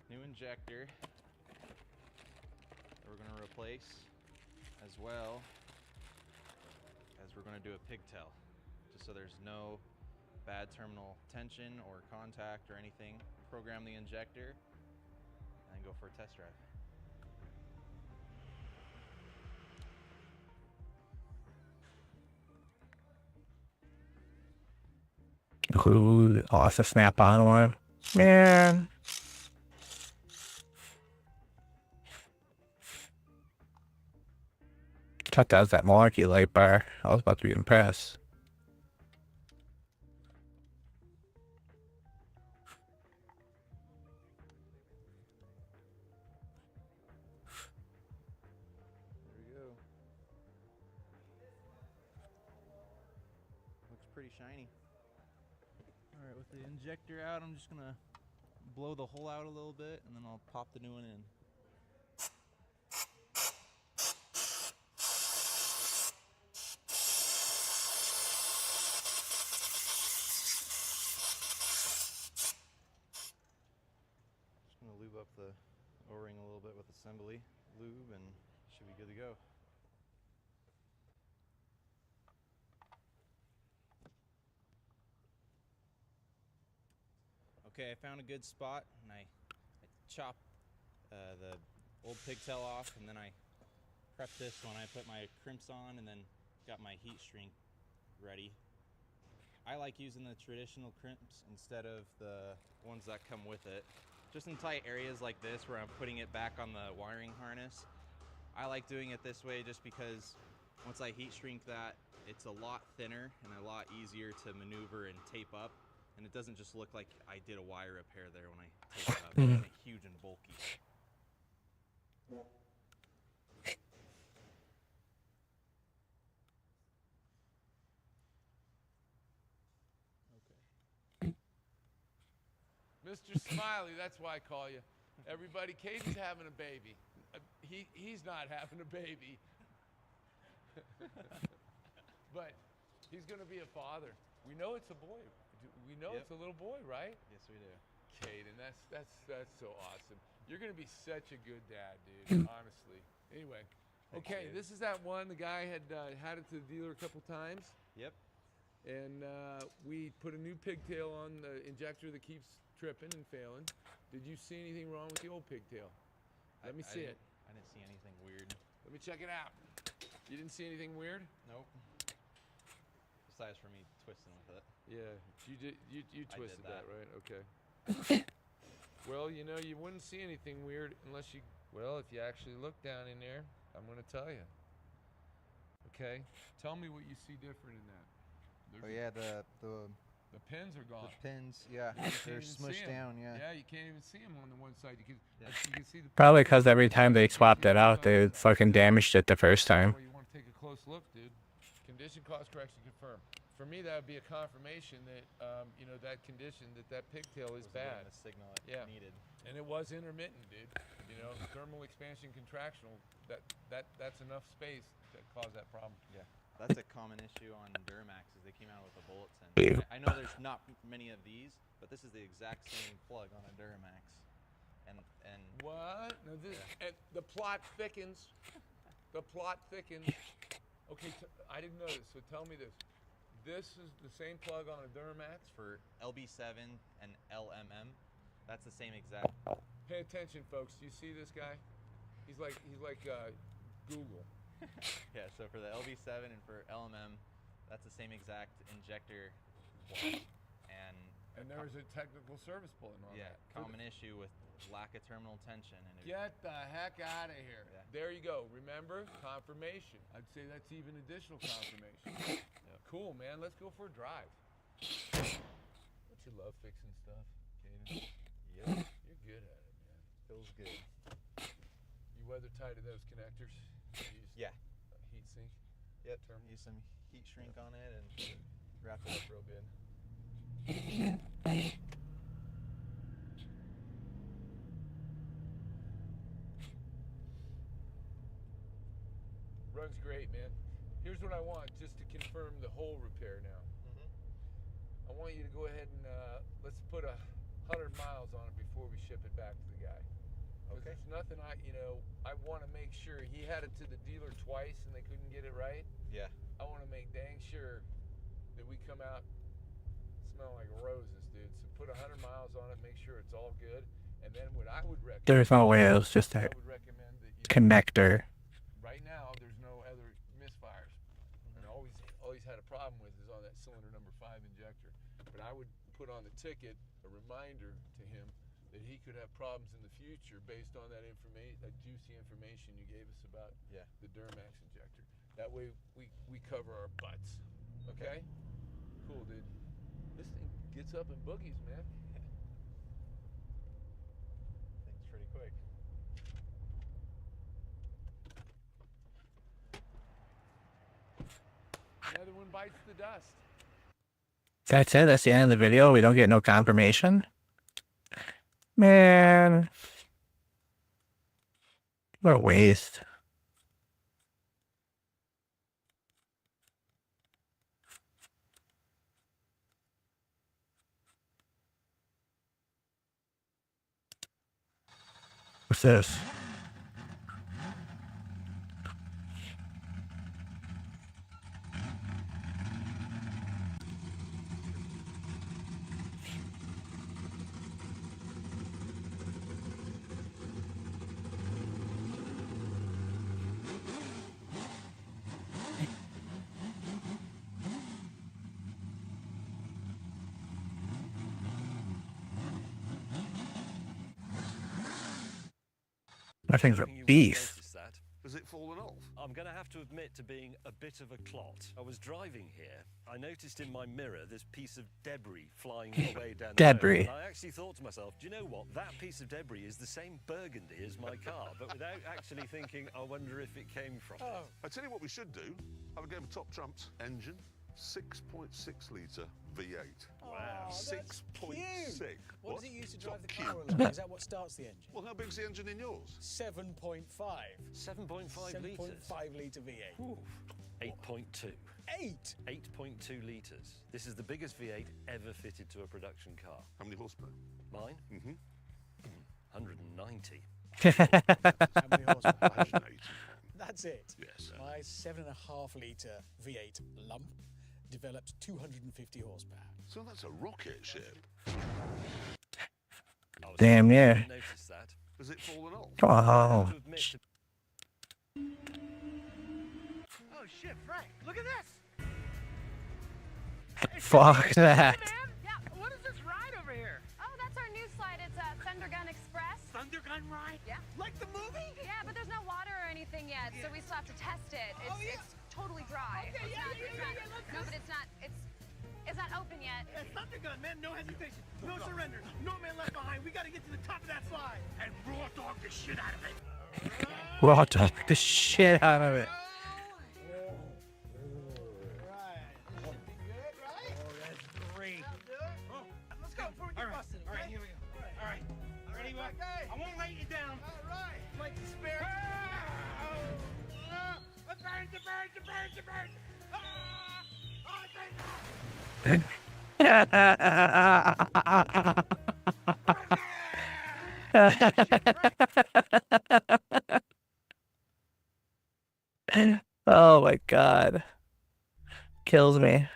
new injector that we're going to replace, as well as we're going to do a pigtail, just so there's no bad terminal tension or contact or anything. Program the injector and go for a test drive. Ooh, oh, it's a snap-on one. Man. Thought that was that malarkey light bar. I was about to be impressed. There we go. Looks pretty shiny. All right, with the injector out, I'm just gonna blow the hole out a little bit, and then I'll pop the new one in. with assembly lube and should be good to go. Okay, I found a good spot and I chopped the old pigtail off, and then I prepped this when I put my crimps on and then got my heat shrink ready. I like using the traditional crimps instead of the ones that come with it. Just in tight areas like this where I'm putting it back on the wiring harness, I like doing it this way just because once I heat shrink that, it's a lot thinner and a lot easier to maneuver and tape up, and it doesn't just look like I did a wire repair there when I tape it up. It isn't huge and bulky. Mr. Smiley, that's why I call you. Everybody, Caden's having a baby. He's not having a baby. But he's going to be a father. We know it's a boy. We know it's a little boy, right? Yes, we do. Caden, that's so awesome. You're going to be such a good dad, dude, honestly. Anyway, Thanks, okay, dude. this is that one. The guy had it to the dealer a couple times. Yep. And we put a new pigtail on the injector that keeps tripping and failing. Did you see anything wrong with the old pigtail? Let me see it. I didn't see anything weird. Let me check it out. You didn't see anything weird? Nope. Besides for me twisting with it. Yeah, you did. You I twisted did that, that. right? Okay. Well, you know, you wouldn't see anything weird unless you. Well, if you actually look down in there, I'm going to tell you. Okay. Tell me what you see different in that. Oh yeah, the pins are gone. pins, yeah, You can't they're even see smushed 'em. down, yeah. Yeah, you can't even see them on the one side. You can see the. Probably because every time they swapped it out, they fucking damaged it the first time. Well, you want to take a close look, dude. Condition cost correction confirmed. For me, that would be a confirmation that you know that condition, that pigtail is Wasn't getting bad. the signal it Yeah. needed. And it was intermittent, dude. You know, thermal expansion contractional. That's enough space to cause that problem. Yeah. That's a common issue on Duramaxes. They came out with a bulletin. I know there's not many of these, but this is the exact same plug on a Duramax. And What? No, this the plot thickens. The plot thickens. Okay, I didn't know this. So tell me this. This is the same plug on a Duramax. for LB7 and LMM, that's the same exact. Pay attention, folks. Do you see this guy? He's like Google. Yeah, so for the LB7 and for LMM, that's the same exact injector plug. And there's a technical service bulletin on yeah, that. common issue with lack of terminal tension. And it, Get the heck out of here. Yeah. There you go. Remember? Confirmation. I'd say that's even additional confirmation. Cool, man. Let's go for a drive. Don't you love fixing stuff, Caden? Yep. You're good at it, man. Feels good. You weather tight to those connectors? Yeah. Heat sink? Yep. Use some heat shrink on it and wrap it up real good. Runs great, man. Here's what I want, just to confirm the whole repair now. I want you to go ahead and let's put 100 miles on it before we ship it back to the guy. Okay. There's nothing I want to make sure. He had it to the dealer twice and they couldn't get it right. Yeah. I want to make dang sure that we come out smelling like roses, dude. So put 100 miles on it, make sure it's all good. And then what I would recommend. There's no way it was just I a would recommend that connector. right now there's no other misfires. And all he's had a problem with is on that cylinder number 5 injector. But I would put on the ticket a reminder to him that he could have problems in the future based on that juicy information you gave us about the Duramax injector. That way we cover our butts. Okay? Cool, dude. This thing gets up in boogies, man. Things pretty quick. Another one bites the dust. That's it. That's the end of the video. We don't get no confirmation. Man. What a waste. What's this? That thing's a Hoping you won't beast. notice that. Has it fallen off? I'm going to have to admit to being a bit of a clot. I was driving here. I noticed in my mirror this piece of debris flying away down the Debris. road. And I actually thought to myself, do you know what? That piece of debris is the same burgundy as my car, but without actually thinking, I wonder if it came from it. I tell you what we should do. Have a game of top trumps. Engine, 6.6 litre V8. Wow. 6.6. What does it use to drive the Top car cute. along? Is that what starts the engine? Well, how big's the engine in yours? 7.5. 7.5 litres. 7.5 litre V8. Ooh. 8.2. 8? 8.2 litres. This is the biggest V8 ever fitted to a production car. How many horsepower? Mine? Mm-hmm. 190. How many horsepower? 180. That's it. Yes. My 7.5 litre V8 lump developed 250 horsepower. So that's a rocket ship. Damn, yeah. Notice that. Has it fallen off? Oh, To admit to Oh shit, Frank, look at this! fuck that. Man, yeah, what is this ride over here? Oh, that's our new slide. It's a Thundergun Express. Thundergun ride? Yeah. Like the movie? Yeah, but there's no water or anything yet, so we still have to test it. It's totally dry. Okay, It's yeah, not, yeah, it's yeah, not, yeah, let's no, just- but it's not open yet. Yeah, Thundergun, man, no hesitation, no surrender, no man left behind. We gotta get to the top of that slide and raw dog the shit out of it. Raw dog the shit out of it. Great. Let's go before we get busted. All right, here we go. All right. Ready, Buck? I won't let you down. All right. Like the spare. It burns, it burns, it burns, it burns. Oh my god. Kills me.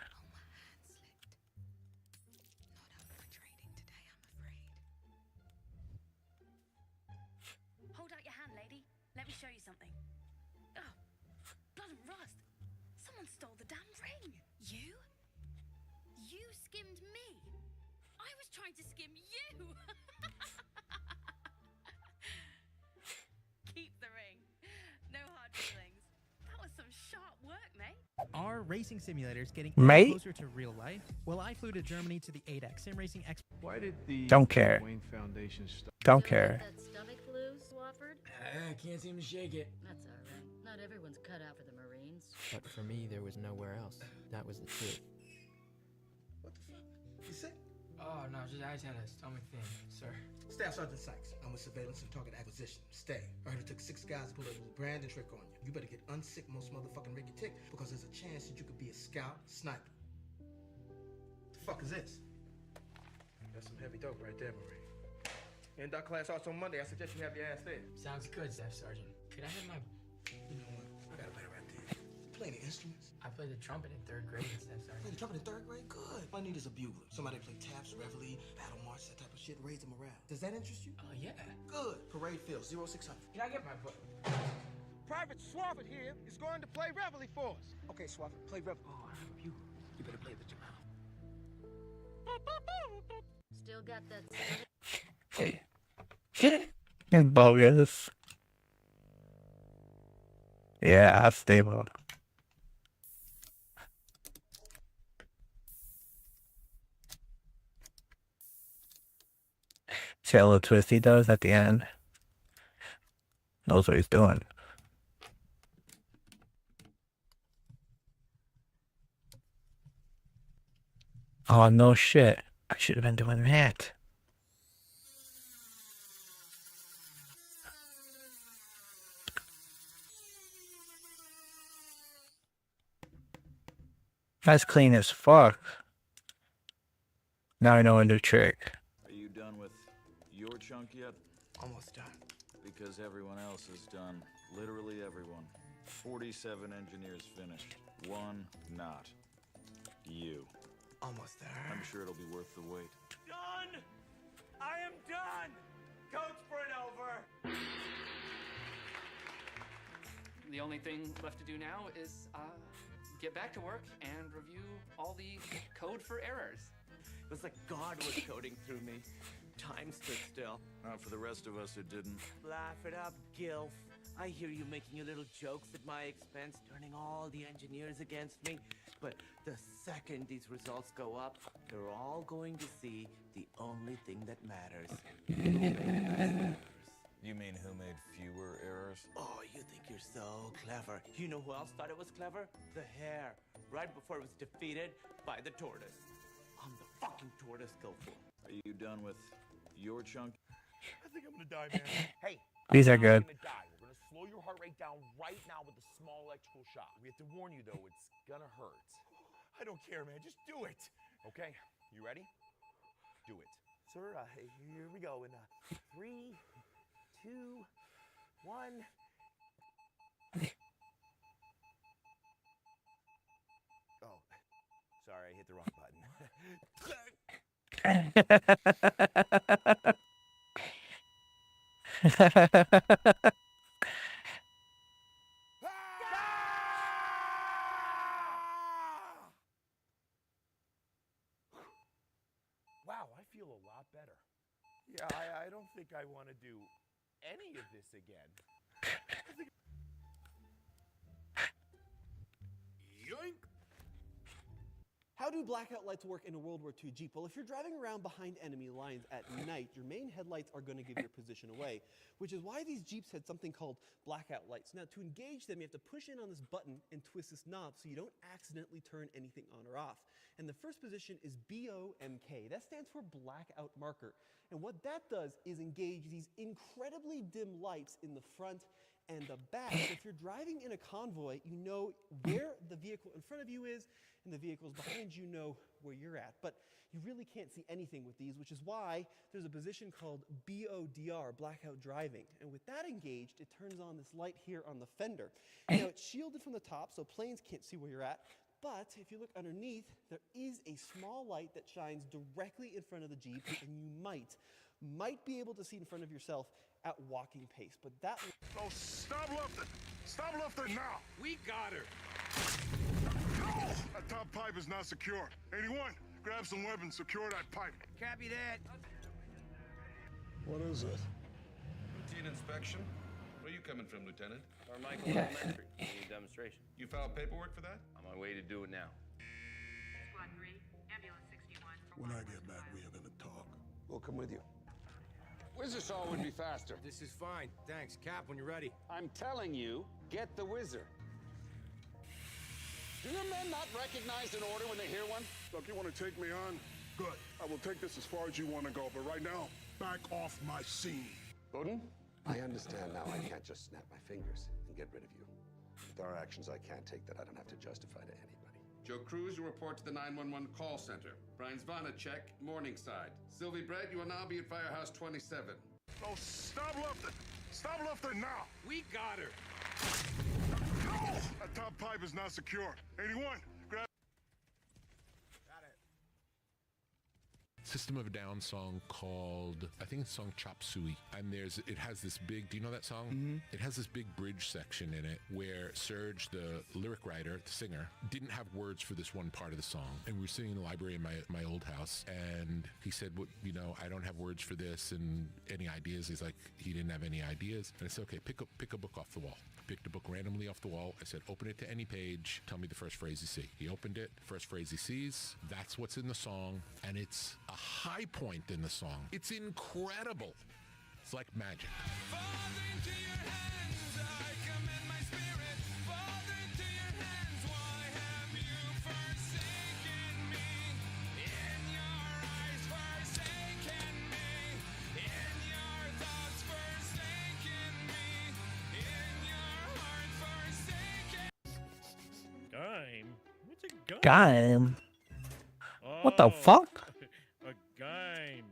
Hold out your hand, lady. Let me show you something. Oh, blood and rust. Someone stole the damn ring. You? You skimmed me. I was trying to skim you. Keep the ring. No hard feelings. That was some sharp work, mate. Are racing simulators getting Mate? closer to real life? Well, I flew to Germany to the ADEC Sim Racing Expo. Why did the Don't care. Wayne Foundation stop? Don't care. That stomach flu, Swafford? I can't seem to shake it. That's all right. Not everyone's cut out for the Marines. But for me, there was nowhere else. That was the truth. What the fuck? You sick? Oh, no, I just had a stomach thing, sir. Staff Sergeant Sykes. I'm with surveillance and target acquisition. Stay. I heard it took 6 guys to pull a little Brandon trick on you. You better get unsick most motherfucking Ricky Tick because there's a chance that you could be a scout sniper. The fuck is this? That's some heavy dope right there, Marine. End class starts on Monday. I suggest you have your ass there. Sounds good, Staff Sergeant. Could I have my... You know what? I got a better idea. Play any instruments? I played the trumpet in 3rd grade, Staff Play Sergeant. the trumpet in 3rd grade? Good. All I need is a bugler. Somebody play taps, reveille, battle march, that type of shit. Raise the morale. Does that interest you? Yeah. Good. Parade field, 0600. Can I get my book? Private Swafford here is going to play reveille for us. Okay, Swafford, play reveille. Oh, I have a bugler. You better play with your mouth. Still got that It's bogus. Yeah, stable. See how little twist he does at the end? Knows what he's doing. Oh, no shit. I should have been doing that. That's clean as fuck. Now I know a new trick. Are you done with your chunk yet? Almost done. Because everyone else is done. Literally everyone. 47 engineers finished. One not. You. Almost there. I'm sure it'll be worth the wait. Done! I am done! Coach sprint over! The only thing left to do now is get back to work and review all the code for errors. It was like God was coding through me. Time stood still. Not for the rest of us, it didn't. Laugh it up, Gilf. I hear you making your little jokes at my expense, turning all the engineers against me. But the second these results go up, they're all going to see the only thing that matters. Who made less errors. You mean who made fewer errors? Oh, you think you're so clever. You know who else thought it was clever? The hare. Right before it was defeated by the tortoise. I'm the fucking tortoise, Gilfool. Are you done with your chunk? I think I'm gonna die, man. Hey, These are I'm good. gonna die. We're gonna slow your heart rate down right now with a small electrical shock. We have to warn you though, it's gonna hurt. I don't care, man. Just do it. Okay, you ready? Do it. Sir, here we go. In 3, 2, 1. Oh, sorry, I hit the wrong button. Wow, I feel a lot better. Yeah, I don't think I want to do any of this again. Yoink! How do blackout lights work in a World War II Jeep? Well, if you're driving around behind enemy lines at night, your main headlights are going to give your position away, which is why these Jeeps had something called blackout lights. Now, to engage them, you have to push in on this button and twist this knob so you don't accidentally turn anything on or off. And the first position is BOMK. That stands for blackout marker. And what that does is engage these incredibly dim lights in the front and the back. So if you're driving in a convoy, you know where the vehicle in front of you is, and the vehicles behind you know where you're at. But you really can't see anything with these, which is why there's a position called BODR, blackout driving. And with that engaged, it turns on this light here on the fender. Now, it's shielded from the top, so planes can't see where you're at. But if you look underneath, there is a small light that shines directly in front of the Jeep, and you might be able to see in front of yourself at walking pace. But that... Oh, stop lifting! Stop lifting now! We got her. No! That top pipe is not secure. 81, grab some weapons, secure that pipe. Copy that. What is it? Routine inspection. Where are you coming from, Lieutenant? Carmichael Elementary. Need a demonstration. You filed paperwork for that? On my way to do it now. Squad 3, ambulance 61. When I get back, we are gonna talk. We'll come with you. Whizzer saw would be faster. This is fine. Thanks. Cap, when you're ready. I'm telling you, get the Whizzer. Do your men not recognize an order when they hear one? Look, you want to take me on? Good. I will take this as far as you want to go, but right now, back off my scene. Bowden? I understand now. I can't just snap my fingers and get rid of you. There are actions I can't take that I don't have to justify to anybody. Joe Cruz, you report to the 911 call center. Brian Zvanacek, Morningside. Sylvie Brett, you will now be at Firehouse 27. Oh, stop lifting! Stop lifting now! We got her. No! That top pipe is not secure. 81, grab... System of a Down song called, I think it's the song Chop Suey. And it has this big, do you know that song? Mm-hmm. It has this big bridge section in it where Serge, the lyric writer, the singer, didn't have words for this one part of the song. And we were sitting in the library in my old house, and he said, well, you know, I don't have words for this, and any ideas? He's like, he didn't have any ideas. And I said, okay, pick a book off the wall. Picked a book randomly off the wall. I said, open it to any page. Tell me the first phrase you see. He opened it. First phrase he sees. That's what's in the song. And it's a high point in the song. It's incredible. It's like magic. Gime? What's a gime? Gime? What the fuck? A gime.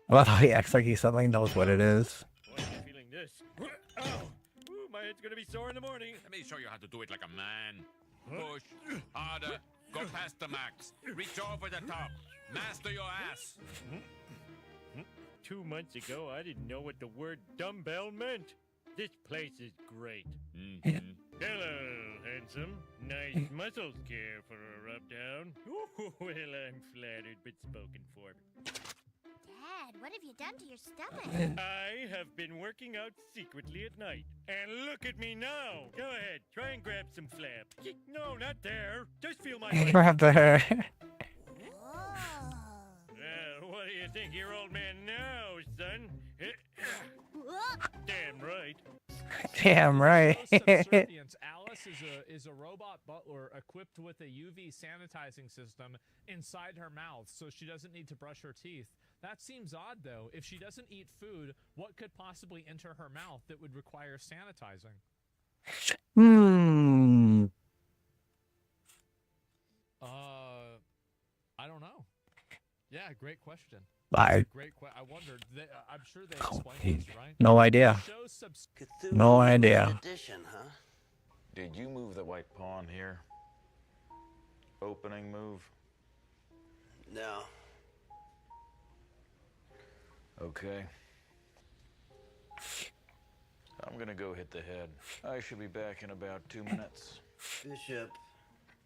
Well, he acts like he suddenly knows what it is. Boy, I'm feeling this. Oh, ooh, my head's gonna be sore in the morning. Let me show you how to do it like a man. Push, harder, go past the max. Reach over the top. Master your ass. 2 months ago, I didn't know what the word dumbbell meant. This place is great. Hello, and handsome. Nice muscles care for a rub down. Well, I'm flattered, but spoken for. Dad, what have you done to your stomach? I have been working out secretly at night. And look at me now. Go ahead, try and grab some flab. No, not there. Just feel my butt. Grab her. What do you think your old man knows, son? Damn right. Damn right. Alice is a robot butler equipped with a UV sanitizing system inside her mouth, so she doesn't need to brush her teeth. That seems odd, though. If she doesn't eat food, what could possibly enter her mouth that would require sanitizing? I don't know. Yeah, great question. I wondered. I'm sure they explained this, right? no idea. No idea. Edition, huh? Did you move the white pawn here? Opening move? No. Okay. I'm gonna go hit the head. I should be back in about 2 minutes. Bishop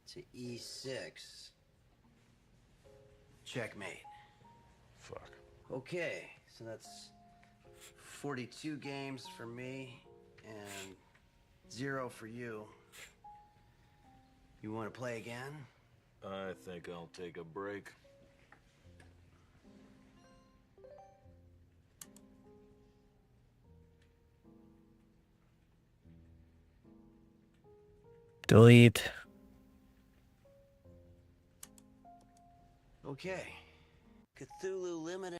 to e6. Checkmate. Fuck. Okay, so that's 42 games for me and 0 for you. You want to play again? I think I'll take a break. Delete. Okay. Cthulhu Limited.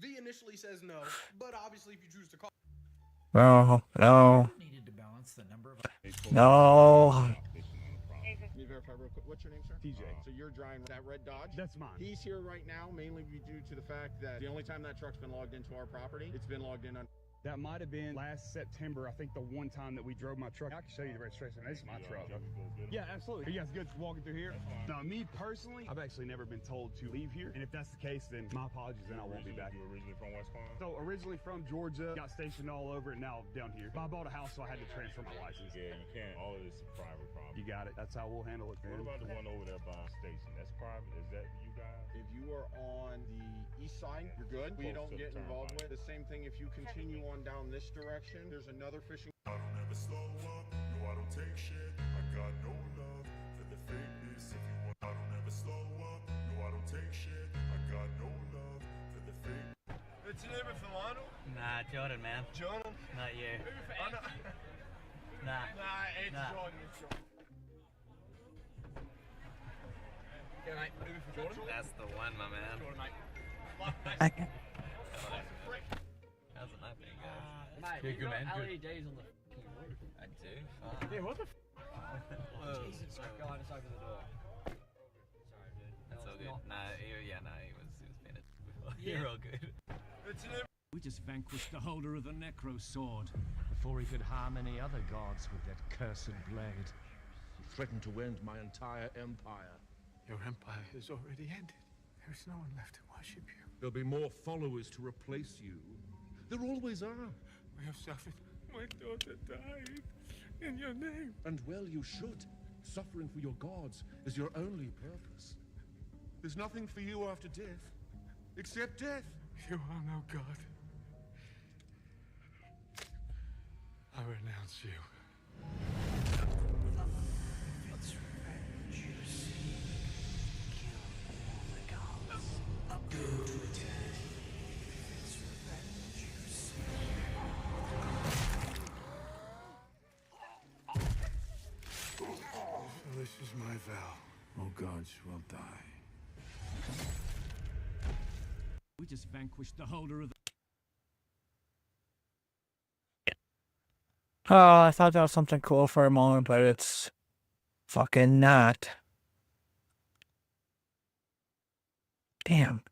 V initially says no, but obviously if you choose to call. No. No. Needed to balance the number of. No. Let me verify real quick. What's your name, sir? TJ. So you're driving that red Dodge? That's mine. He's here right now mainly due to the fact that the only time that truck's been logged into our property, it's been logged in on. That might have been last September. I think the one time that we drove my truck. I can show you the registration. This is my truck. Yeah, absolutely. Are you guys good walking through here? Now, me personally, I've actually never been told to leave here. And if that's the case, then my apologies, and I won't be back. You originally from West Palm? So originally from Georgia, got stationed all over, and now down here. But I bought a house, so I had to transfer my license. Yeah, you can't. All of this is private property. You got it. That's how we'll handle it, man. What about the one over there by the station? That's private? Is that you guys? If you are on the east side, you're good. We don't get involved with. The same thing if you continue on down this direction, there's another fishing. I don't ever slow up, no I don't take shit. I got no love for the fakeness. If you want, I don't ever slow up, no I don't take shit. I got no love for the fake. It's your neighbor from Lionel? Nah, Jordan, man. Jordan? Not you. Oh, no. Nah. Nah, it's Jordan. It's Jordan. Yeah, mate. Moving for Jordan? That's the one, my man. Jordan, mate. How's it not being good? Mate, You're good, man. LEDs on the fucking roof. I do. Yeah, what the Jesus, go on, just open the door. Sorry, dude. That's all good. not- He was being a before. Yeah. You're all good. It's an We just vanquished the holder of the Necro Sword before he could harm any other gods with that cursed blade. He threatened to end my entire empire. Your empire has already ended. There's no one left to worship you. There'll be more followers to replace you. There always are. We have suffered. My daughter died in your name. And well, you should. Suffering for your gods is your only purpose. There's nothing for you after death, except death. You are no god. I renounce you. It's revenge, you see. Kill all the gods. Go to eternity. It's revenge, you see. So this is my vow. All gods will die. We just vanquished the holder of the... Oh, I thought that was something cool for a moment, but it's fucking not. Damn.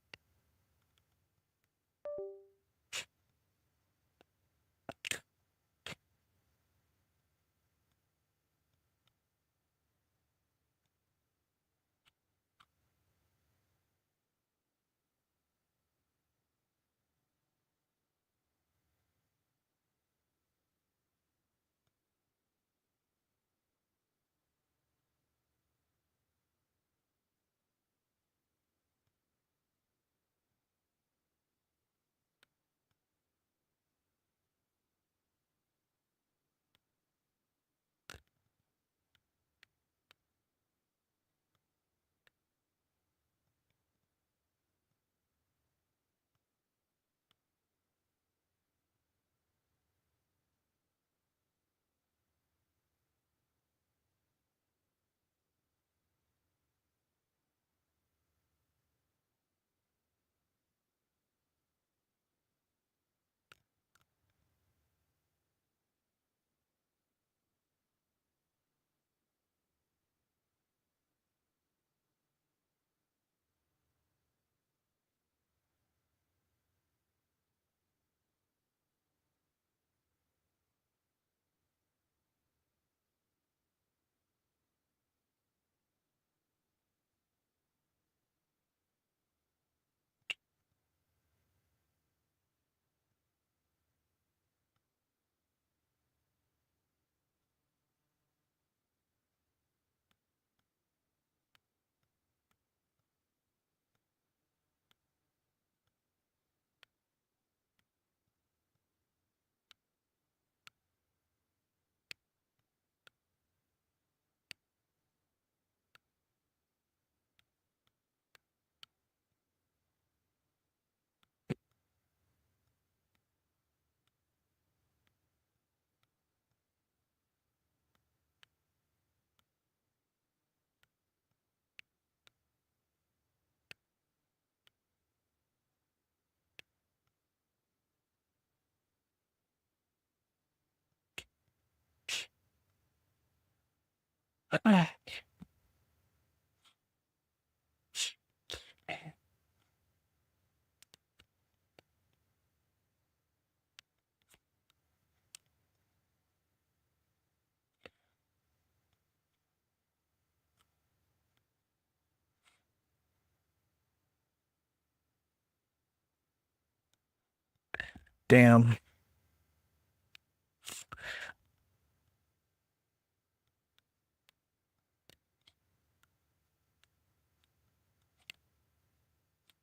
Damn.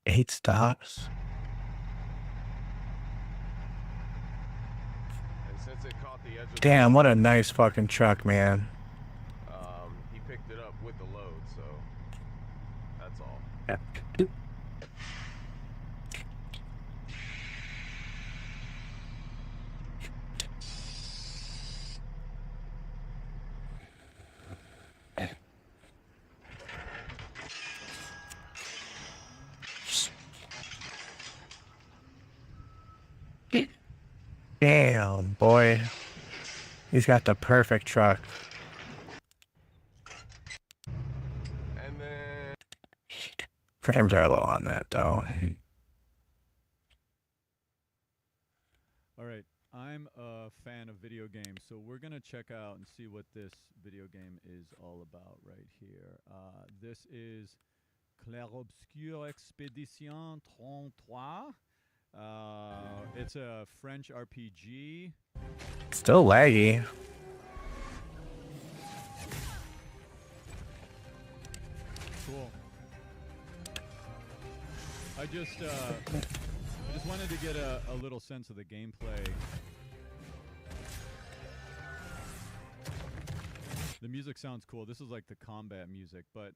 Eight stops. And since it caught the edge of Damn, what a nice fucking truck, man. he picked it up with the load, so that's all. Yeah. Damn, boy. He's got the perfect truck. And then Frames are low on that, though. All right, I'm a fan of video games, so we're gonna check out and see what this video game is all about right here. This is Clair Obscur Expedition 33. It's a French RPG. Still laggy. Cool. I just wanted to get a little sense of the gameplay. The music sounds cool. This is like the combat music, but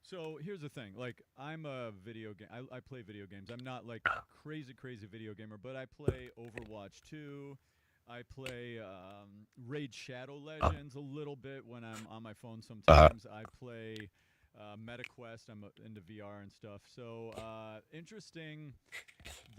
so here's the thing. Like, I'm a video game. I play video games. I'm not like crazy video gamer, but I play Overwatch 2. I play Raid Shadow Legends a little bit when I'm on my phone sometimes. I play MetaQuest. I'm into VR and stuff. So interesting.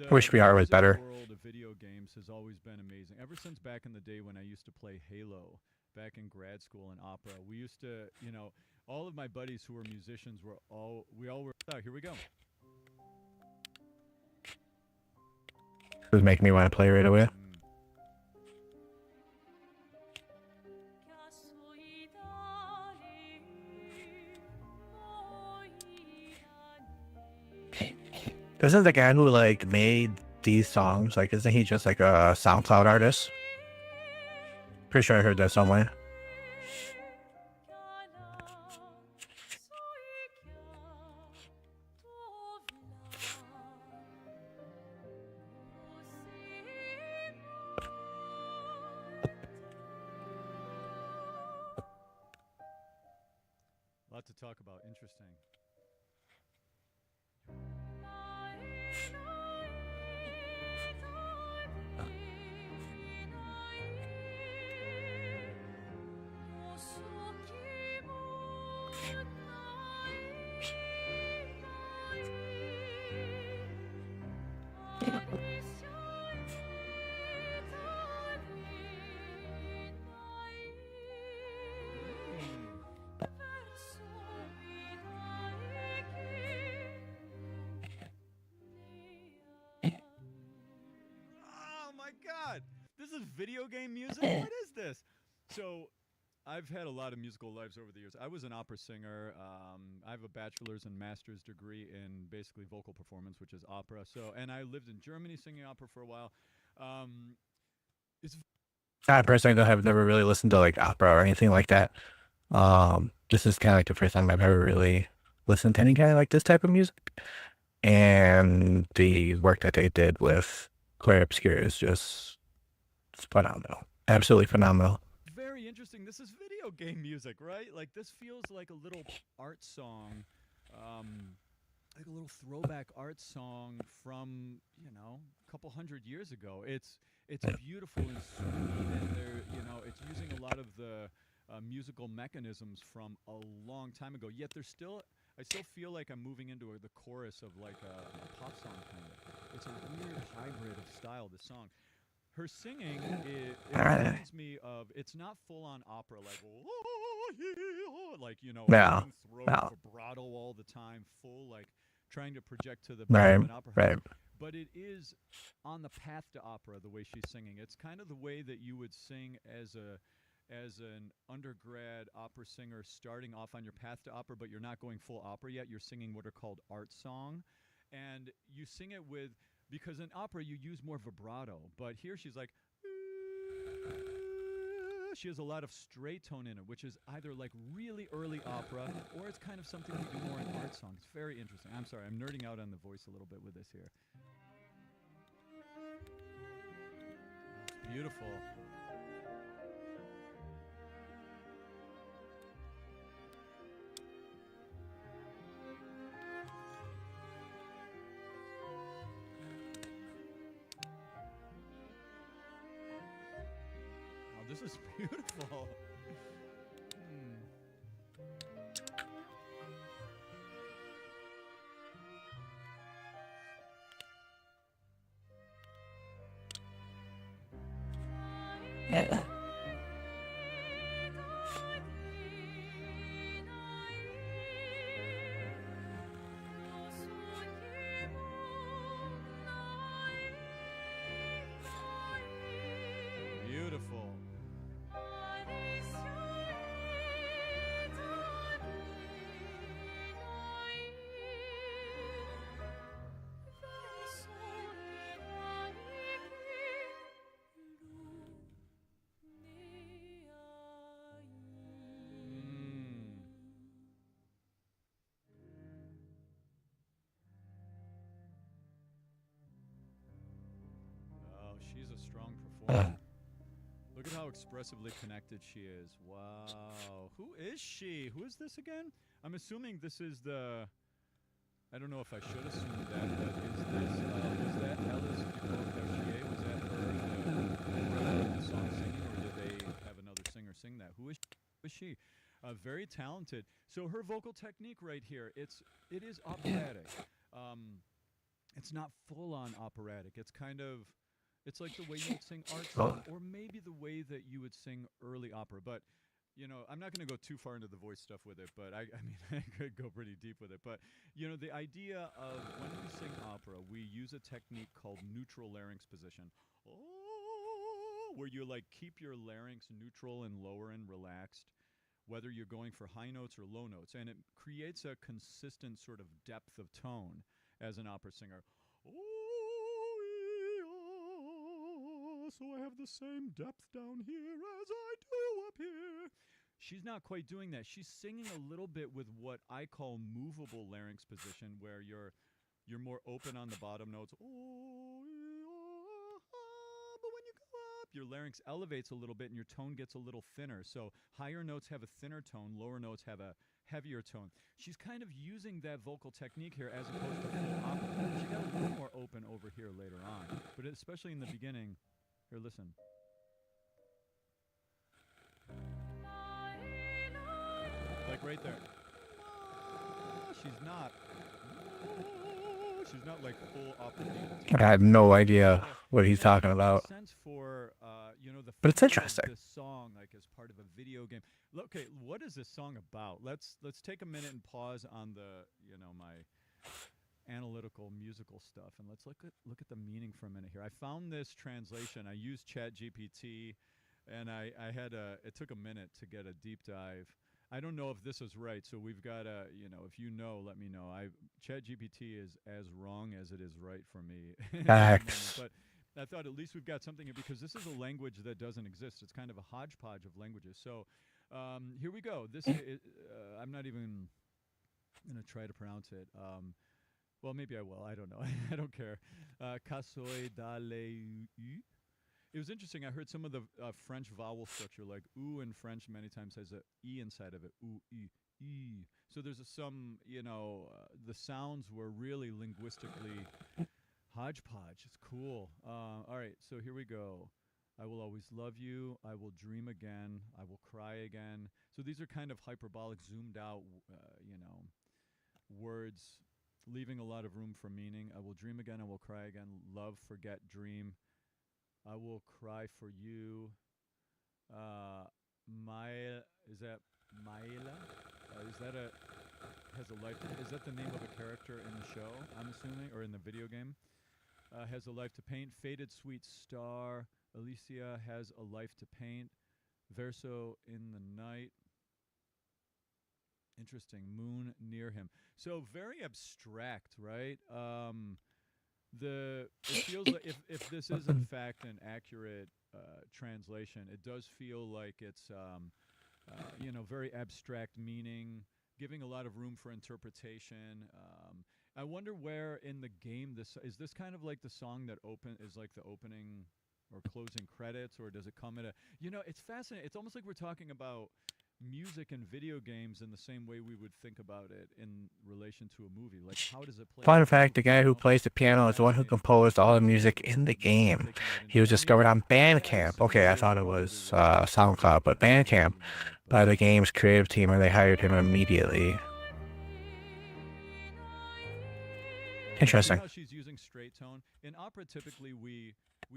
I wish VR was better. The world of video games has always been amazing. Ever since back in the day when I used to play Halo, back in grad school in opera, we used to, you know, all of my buddies who were musicians we all were. Oh, here we go. It was making me want to play right away. Isn't the guy who like made these songs, like, isn't he just like a SoundCloud artist? Pretty sure I heard that somewhere. Lot to talk about. Interesting. This is video game music? What is this? So, I've had a lot of musical lives over the years. I was an opera singer. I have a bachelor's and master's degree in basically vocal performance, which is opera. So, and I lived in Germany singing opera for a while. I personally have never really listened to like opera or anything like that. This is kind of like the first time I've ever really listened to any kind of like this type of music. And the work that they did with Clair Obscur is just phenomenal. Absolutely phenomenal. Very interesting. This is video game music, right? Like, this feels like a little art song, like a little throwback art song from, you know, a couple hundred years ago. It's beautiful and sweet, and it's using a lot of the musical mechanisms from a long time ago. Yet I still feel like I'm moving into the chorus of like a pop song kind of. It's a weird hybrid of style. This song. Her singing, it reminds me of, it's not full-on opera, like, like, you know, Yeah. open throat, Yeah. vibrato all the time, full, like, trying to project to the Right, of an opera house. right. But it is on the path to opera, the way she's singing. It's kind of the way that you would sing as an undergrad opera singer starting off on your path to opera, but you're not going full opera yet. You're singing what are called art song. And you sing it with, because in opera you use more vibrato, but here she's like, she has a lot of straight tone in it, which is either like really early opera or it's kind of something you do more in art song. It's very interesting. I'm sorry, I'm nerding out on the voice a little bit with this here. It's beautiful. Oh, this is beautiful. Yeah. Beautiful. Oh, she's a strong performer. Look at how expressively connected she is. Wow. Who is she? Who is this again? I'm assuming this is the... I don't know if I should assume that, but is this... was that Alice Ducrot-Berchier? Was that her the song singing, or did they have another singer sing that? Who is she? Very talented. So her vocal technique right here, it is operatic. It's not full-on operatic. It's kind of... It's like the way you would sing art song, or maybe the way that you would sing early opera. But, you know, I'm not going to go too far into the voice stuff with it, but I mean, I could go pretty deep with it. But, you know, the idea of when we sing opera, we use a technique called neutral larynx position. Oh, where you, like, keep your larynx neutral and lower and relaxed, whether you're going for high notes or low notes. And it creates a consistent sort of depth of tone as an opera singer. So I have the same depth down here as I do up here. She's not quite doing that. She's singing a little bit with what I call movable larynx position, where you're more open on the bottom notes. But when you go up, your larynx elevates a little bit and your tone gets a little thinner. So higher notes have a thinner tone, lower notes have a heavier tone. She's kind of using that vocal technique here as opposed to full opera. She got a little more open over here later on, but especially in the beginning. Here, listen. Like right there. She's not like full opera. I have no idea what he's talking about. Sense for you know, the But it's feel of interesting. this song, like as part of a video game. Okay, what is this song about? Let's take a minute and pause on the, you know, my analytical musical stuff, and let's look at the meaning for a minute here. I found this translation. I used ChatGPT, and it took a minute to get a deep dive. I don't know if this is right, so we've got a, you know, if you know, let me know. ChatGPT is as wrong as it is right for me. Facts. But I thought at least we've got something here, because this is a language that doesn't exist. It's kind of a hodgepodge of languages. So here we go. This is, I'm not even going to try to pronounce it. Well, maybe I will. I don't know. I don't care. Kasoi dale. It was interesting. I heard some of the French vowel structure, like oo in French many times has a e inside of it. Oo, e, e. So there's some, you know, the sounds were really linguistically hodgepodge. It's cool. All right, so here we go. I will always love you. I will dream again. I will cry again. So these are kind of hyperbolic, zoomed out, you know, words, leaving a lot of room for meaning. I will dream again. I will cry again. Love, forget, dream. I will cry for you. Is that Maela. Is that has a life? Is that the name of a character in the show? I'm assuming, or in the video game? Has a life to paint. Faded Sweet Star. Alicia has a life to paint. Verso in the night. Interesting. Moon near him. So very abstract, right? It feels like if this is in fact an accurate translation, it does feel like it's very abstract meaning, giving a lot of room for interpretation. I wonder where in the game this is. This kind of like the song that is like the opening or closing credits, or does it come at a? It's fascinating. It's almost like we're talking about music and video games in the same way we would think about it in relation to a movie. Like, how does it play? Fun fact, the guy who plays the piano is the one who composed all the music in the game. He was discovered on Bandcamp. Okay, I thought it was SoundCloud, but Bandcamp by the game's creative team, and they hired him immediately. Interesting. How she's using straight tone. In opera, typically we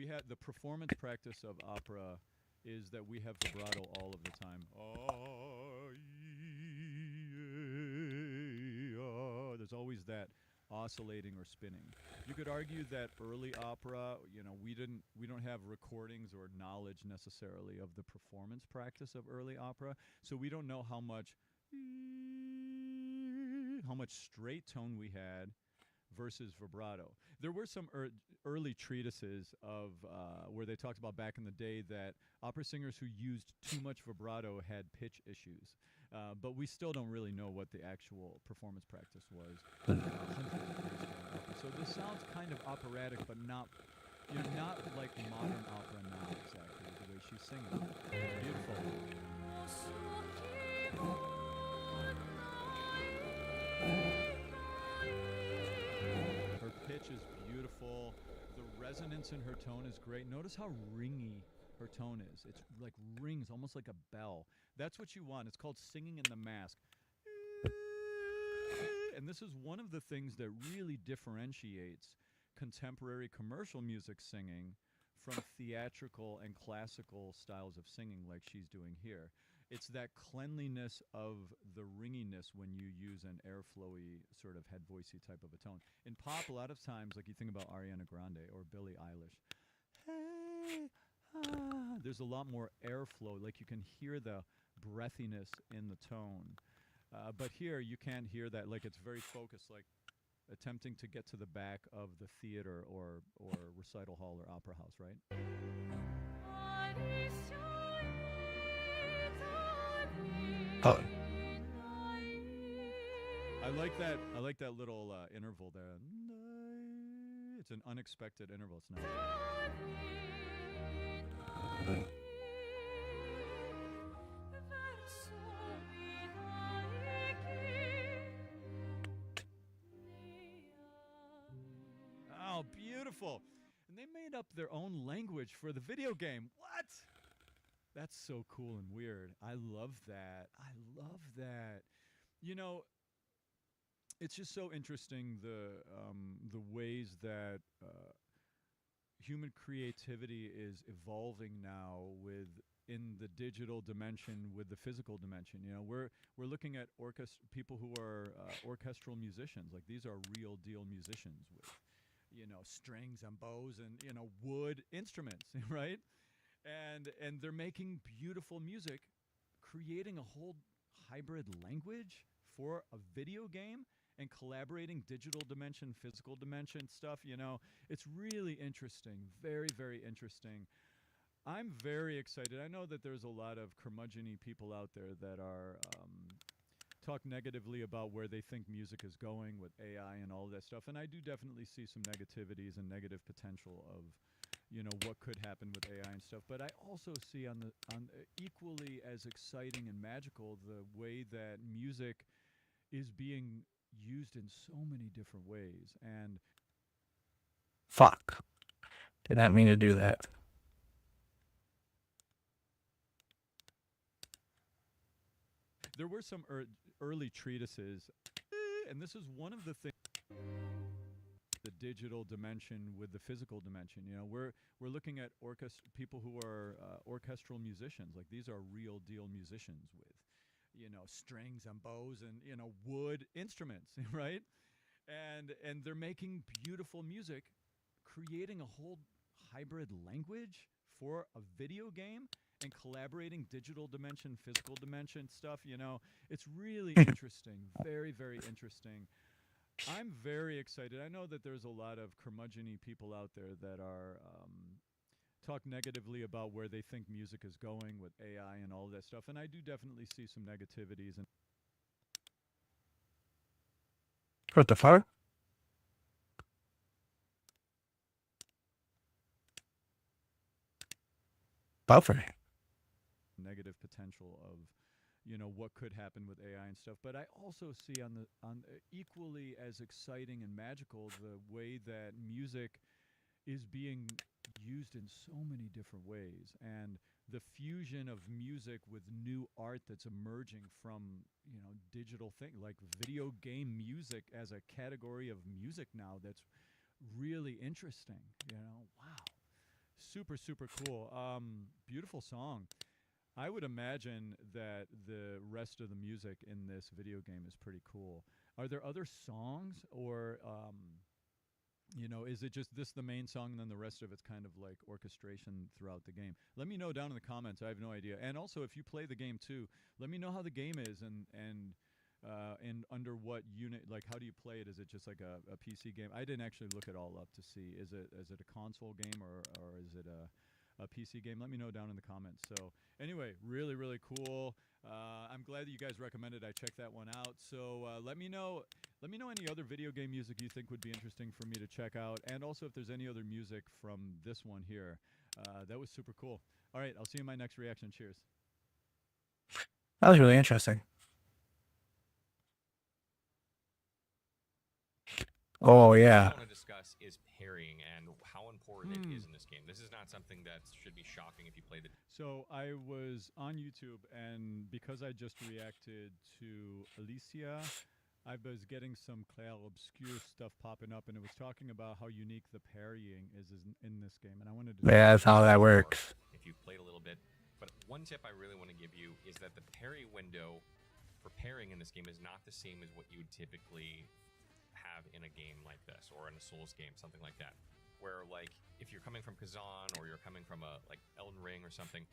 have the performance practice of opera is that we have vibrato all of the time. There's always that oscillating or spinning. You could argue that early opera, we don't have recordings or knowledge necessarily of the performance practice of early opera, so we don't know how much straight tone we had versus vibrato. There were some early treatises of where they talked about back in the day that opera singers who used too much vibrato had pitch issues. But we still don't really know what the actual performance practice was. So this sounds kind of operatic, but not like modern opera now exactly, the way she's singing. Beautiful. Her pitch is beautiful. The resonance in her tone is great. Notice how ringy her tone is. It's like rings, almost like a bell. That's what you want. It's called singing in the mask. And this is one of the things that really differentiates contemporary commercial music singing from theatrical and classical styles of singing like she's doing here. It's that cleanliness of the ringiness when you use an airflowy sort of head voicey type of a tone. In pop, a lot of times, like you think about Ariana Grande or Billie Eilish, there's a lot more airflow, like you can hear the breathiness in the tone. But here, you can't hear that, like it's very focused, like attempting to get to the back of the theater or recital hall or opera house, right? Oh. I like that little interval there. It's an unexpected interval. It's nice. Oh, beautiful. And they made up their own language for the video game. What? That's so cool and weird. I love that. I love that. It's just so interesting the ways that human creativity is evolving now in the digital dimension with the physical dimension. We're looking at people who are orchestral musicians. Like these are real deal musicians with strings and bows and wood instruments, right? And they're making beautiful music, creating a whole hybrid language for a video game and collaborating digital dimension, physical dimension stuff. It's really interesting. Very, very interesting. I'm very excited. I know that there's a lot of curmudgeon-y people out there that are talk negatively about where they think music is going with AI and all of that stuff. And I do definitely see some negativities and negative potential of what could happen with AI and stuff. But I also see on equally as exciting and magical the way that music is being used in so many different ways. And Fuck. Did not mean to do that. there were some early treatises, and this is one of the things. The digital dimension with the physical dimension. We're looking at people who are orchestral musicians. Like these are real deal musicians with you know, strings and bows and, you know, wood instruments, right? And they're making beautiful music, creating a whole hybrid language for a video game and collaborating digital dimension, physical dimension stuff. You know, it's really interesting. Very, very interesting. I'm very excited. I know that there's a lot of curmudgeon-y people out there that are talk negatively about where they think music is going with AI and all of that stuff, and I do definitely see some negativities. And What the fuck? Buffering. negative potential of, you know, what could happen with AI and stuff. But I also see on equally as exciting and magical the way that music is being used in so many different ways, and the fusion of music with new art that's emerging from, you know, digital thing like video game music as a category of music now. That's really interesting. You know, wow, super cool. Beautiful song. I would imagine that the rest of the music in this video game is pretty cool. Are there other songs, or you know, is it just this the main song and then the rest of it's kind of like orchestration throughout the game? Let me know down in the comments. I have no idea. And also, if you play the game too, let me know how the game is and under what unit, like how do you play it? Is it just like a PC game? I didn't actually look it all up to see. Is it a console game or is it a PC game? Let me know down in the comments. So anyway, really cool. I'm glad that you guys recommended I check that one out. So let me know any other video game music you think would be interesting for me to check out, and also if there's any other music from this one here. That was super cool. All right, I'll see you in my next reaction. Cheers. That was really interesting. Oh yeah. What I want to discuss is parrying and how important it is in this game. This is not something that should be shocking if you play the. So I was on YouTube, and because I just reacted to Alicia, I was getting some clair obscure stuff popping up, and it was talking about how unique the parrying is in this game, and I wanted to. Yeah, that's how that works. If you've played a little bit, but one tip I really want to give you is that the parry window for parrying in this game is not the same as what you would typically have in a game like this, or in a Souls game, something like that, where like if you're coming from Kazan or you're coming from a like Elden Ring or something,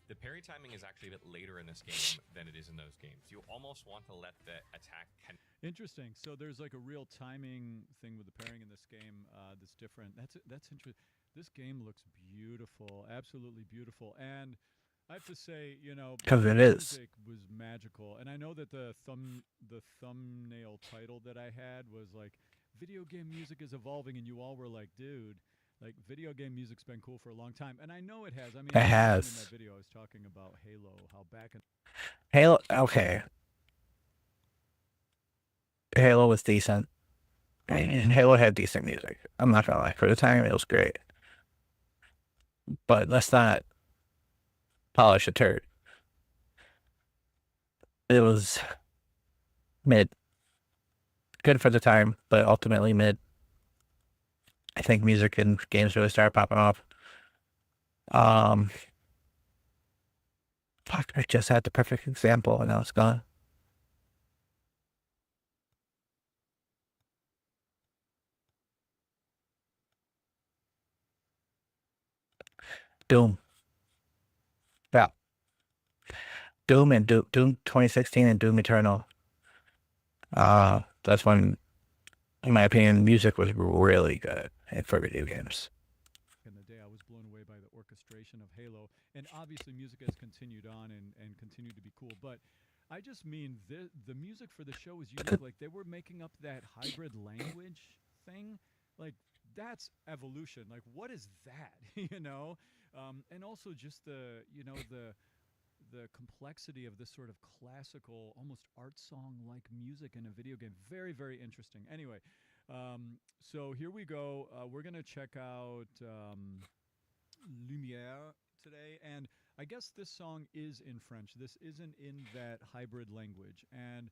the parry timing is actually a bit later in this game than it is in those games. You almost want to let the attack Interesting. So there's like a real timing thing with the parrying in this game that's different. That's interesting. This game looks beautiful, absolutely beautiful, and I have to say, you know, because it is. Music was magical, and I know that the thumbnail title that I had was like, "Video game music is evolving," and you all were like, "Dude, like video game music's been cool for a long time," and I know it has. I mean, it has. In that video, I was talking about Halo, how back in Halo. Okay. Halo was decent. And Halo had decent music. I'm not gonna lie. For the time, it was great. But let's not polish a turd. It was mid. Good for the time, but ultimately mid. I think music in games really started popping off. Fuck, I just had the perfect example and now it's gone. Doom. Yeah. Doom and Doom 2016 and Doom Eternal. That's when, in my opinion, music was really good for video games. In the day, I was blown away by the orchestration of Halo, and obviously music has continued on and continued to be cool, but I just mean the music for the show is unique. Like, they were making up that hybrid language thing. Like, that's evolution. Like, what is that? You know? And also just the complexity of this sort of classical, almost art song-like music in a video game. Very, very interesting. Anyway, so here we go. We're going to check out Lumière today, and I guess this song is in French. This isn't in that hybrid language, and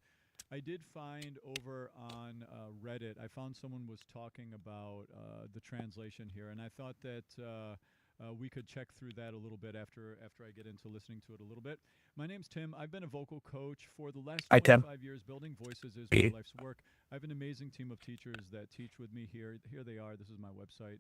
I did find over on Reddit, I found someone was talking about the translation here, and I thought that we could check through that a little bit after I get into listening to it a little bit. My name's Tim. I've been a vocal coach for the last Hi, Tim. 25 years. Building voices is Hey. my life's work. I have an amazing team of teachers that teach with me here. Here they are. This is my website.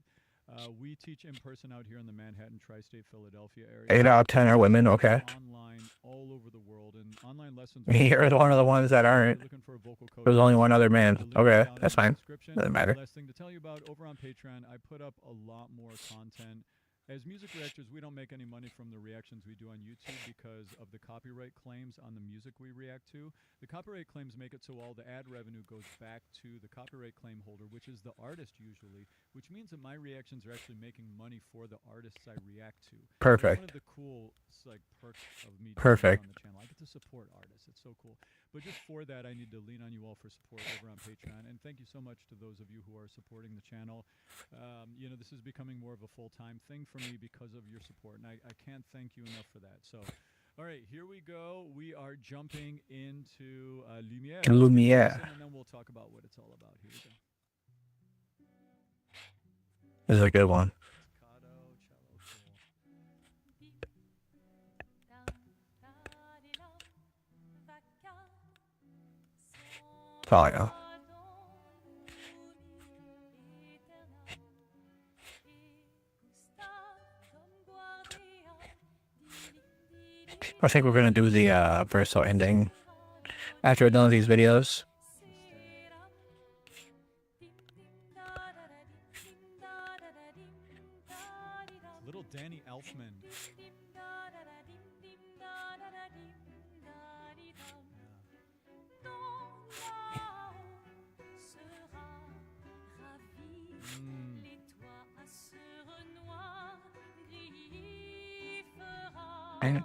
We teach in person out here in the Manhattan, tri-state, Philadelphia area. 8 out of 10 are women. Okay. Online, all over the world, and online lessons. You're one of the ones that aren't. Looking for a vocal coach. There's only one other man. Okay, that's fine. Doesn't matter. Last thing to tell you about over on Patreon, I put up a lot more content. As music reactors, we don't make any money from the reactions we do on YouTube because of the copyright claims on the music we react to. The copyright claims make it so all the ad revenue goes back to the copyright claim holder, which is the artist usually, which means that my reactions are actually making money for the artists I react to. Perfect. It's one of the cool perks of me Perfect. on the channel. I get to support artists. It's so cool. But just for that, I need to lean on you all for support over on Patreon. And thank you so much to those of you who are supporting the channel. You know, this is becoming more of a full-time thing for me because of your support. And I can't thank you enough for that. So, all right, here we go. We are jumping into Lumière. Lumière. And then we'll talk about what it's all about. Here we go. This is a good one. Oh, yeah. I think we're gonna do the verso ending after we're done with these videos. Little Danny Elfman. And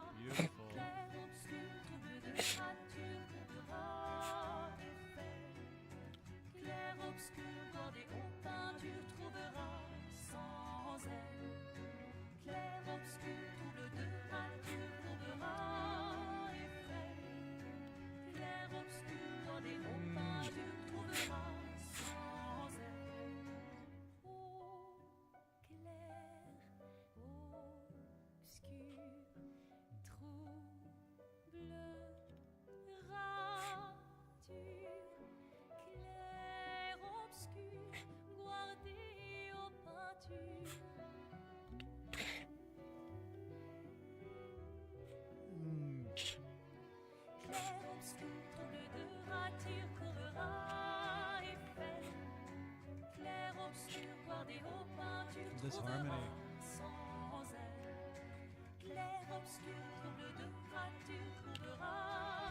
this harmony.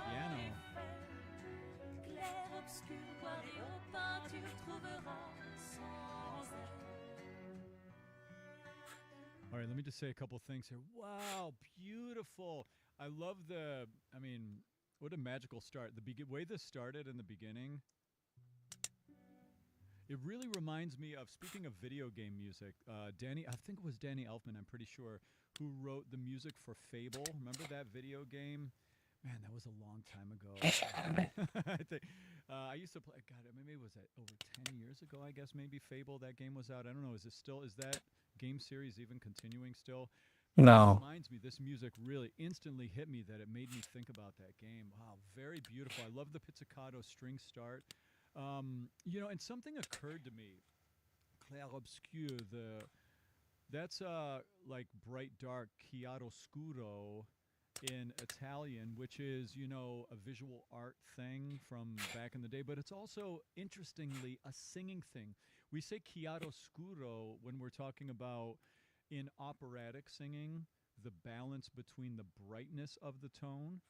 Piano. All right, let me just say a couple things here. Wow, beautiful. I love I mean, what a magical start. The way this started in the beginning, it really reminds me of, speaking of video game music, I think it was Danny Elfman, I'm pretty sure, who wrote the music for Fable. Remember that video game? Man, that was a long time ago. I used to play, God, maybe it was over 10 years ago, I guess, maybe Fable, that game was out. I don't know, is that game series even continuing still? No. It reminds me, this music really instantly hit me that it made me think about that game. Wow, very beautiful. I love the pizzicato string start. You know, and something occurred to me. Clair obscur, that's like bright dark, chiaroscuro in Italian, which is, you know, a visual art thing from back in the day, but it's also, interestingly, a singing thing. We say chiaroscuro when we're talking about, in operatic singing, the balance between the brightness of the tone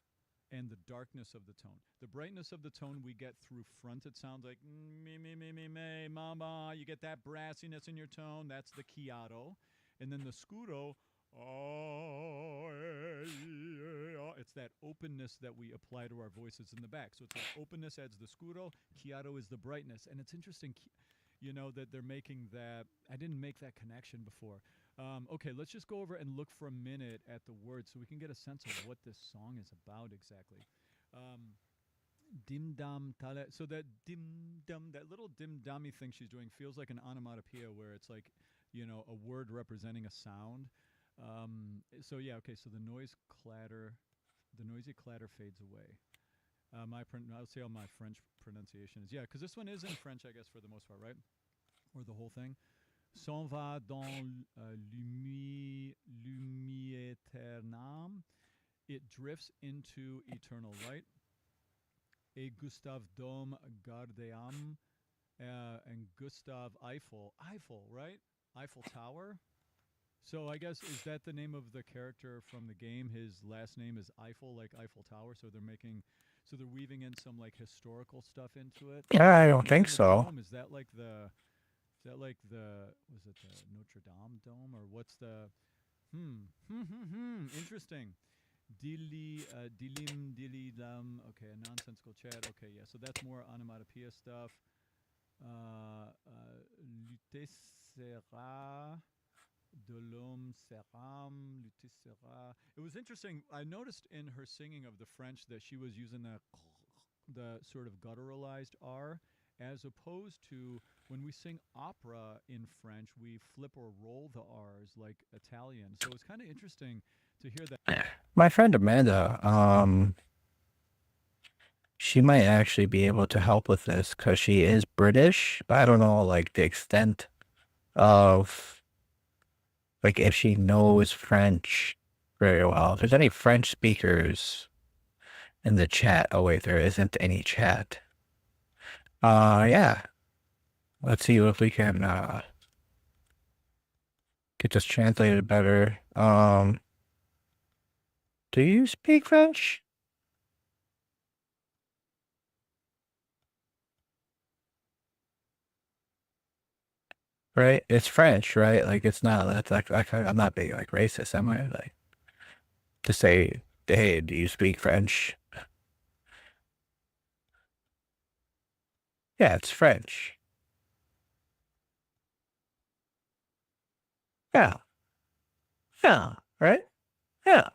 and the darkness of the tone. The brightness of the tone we get through front. It sounds like me, me, me, me, me, mama. You get that brassiness in your tone. That's the chiaro. And then the scuro, it's that openness that we apply to our voices in the back. So it's like openness adds the scuro, chiaro is the brightness. And it's interesting, you know, that they're making that. I didn't make that connection before. Okay, let's just go over and look for a minute at the words so we can get a sense of what this song is about exactly. Dim dam tale. So that dim dum, that little dim dummy thing she's doing feels like an onomatopoeia where it's like, you know, a word representing a sound. So yeah, okay. So the noisy clatter fades away. I'll say how my French pronunciation is. Yeah, because this one is in French, I guess, for the most part, right? Or the whole thing. S'en va dans lumière éternelle. It drifts into eternal light. Et Gustave Dom Gardeam and Gustav Eiffel. Eiffel, right? Eiffel Tower. So I guess, is that the name of the character from the game? His last name is Eiffel, like Eiffel Tower. So they're weaving in some like historical stuff into it. I don't think so. Is that like the was it the Notre Dame dome, or what's the interesting. Dilim dam. Okay, a nonsensical chat. Okay, yeah. So that's more onomatopoeia stuff. Lutte sera de l'homme seram, lutte sera. It was interesting. I noticed in her singing of the French that she was using the sort of gutturalized R, as opposed to when we sing opera in French, we flip or roll the R's like Italian. So it's kind of interesting to hear that. My friend Amanda, she might actually be able to help with this because she is British, but I don't know like the extent of like if she knows French very well. If there's any French speakers in the chat, oh wait, there isn't any chat. Yeah. Let's see if we can get this translated better. Do you speak French? Right? It's French, right? Like it's not. That's like I'm not being like racist, am I? Like to say, hey, do you speak French? Yeah, it's French. Yeah. Yeah. Right? Yeah.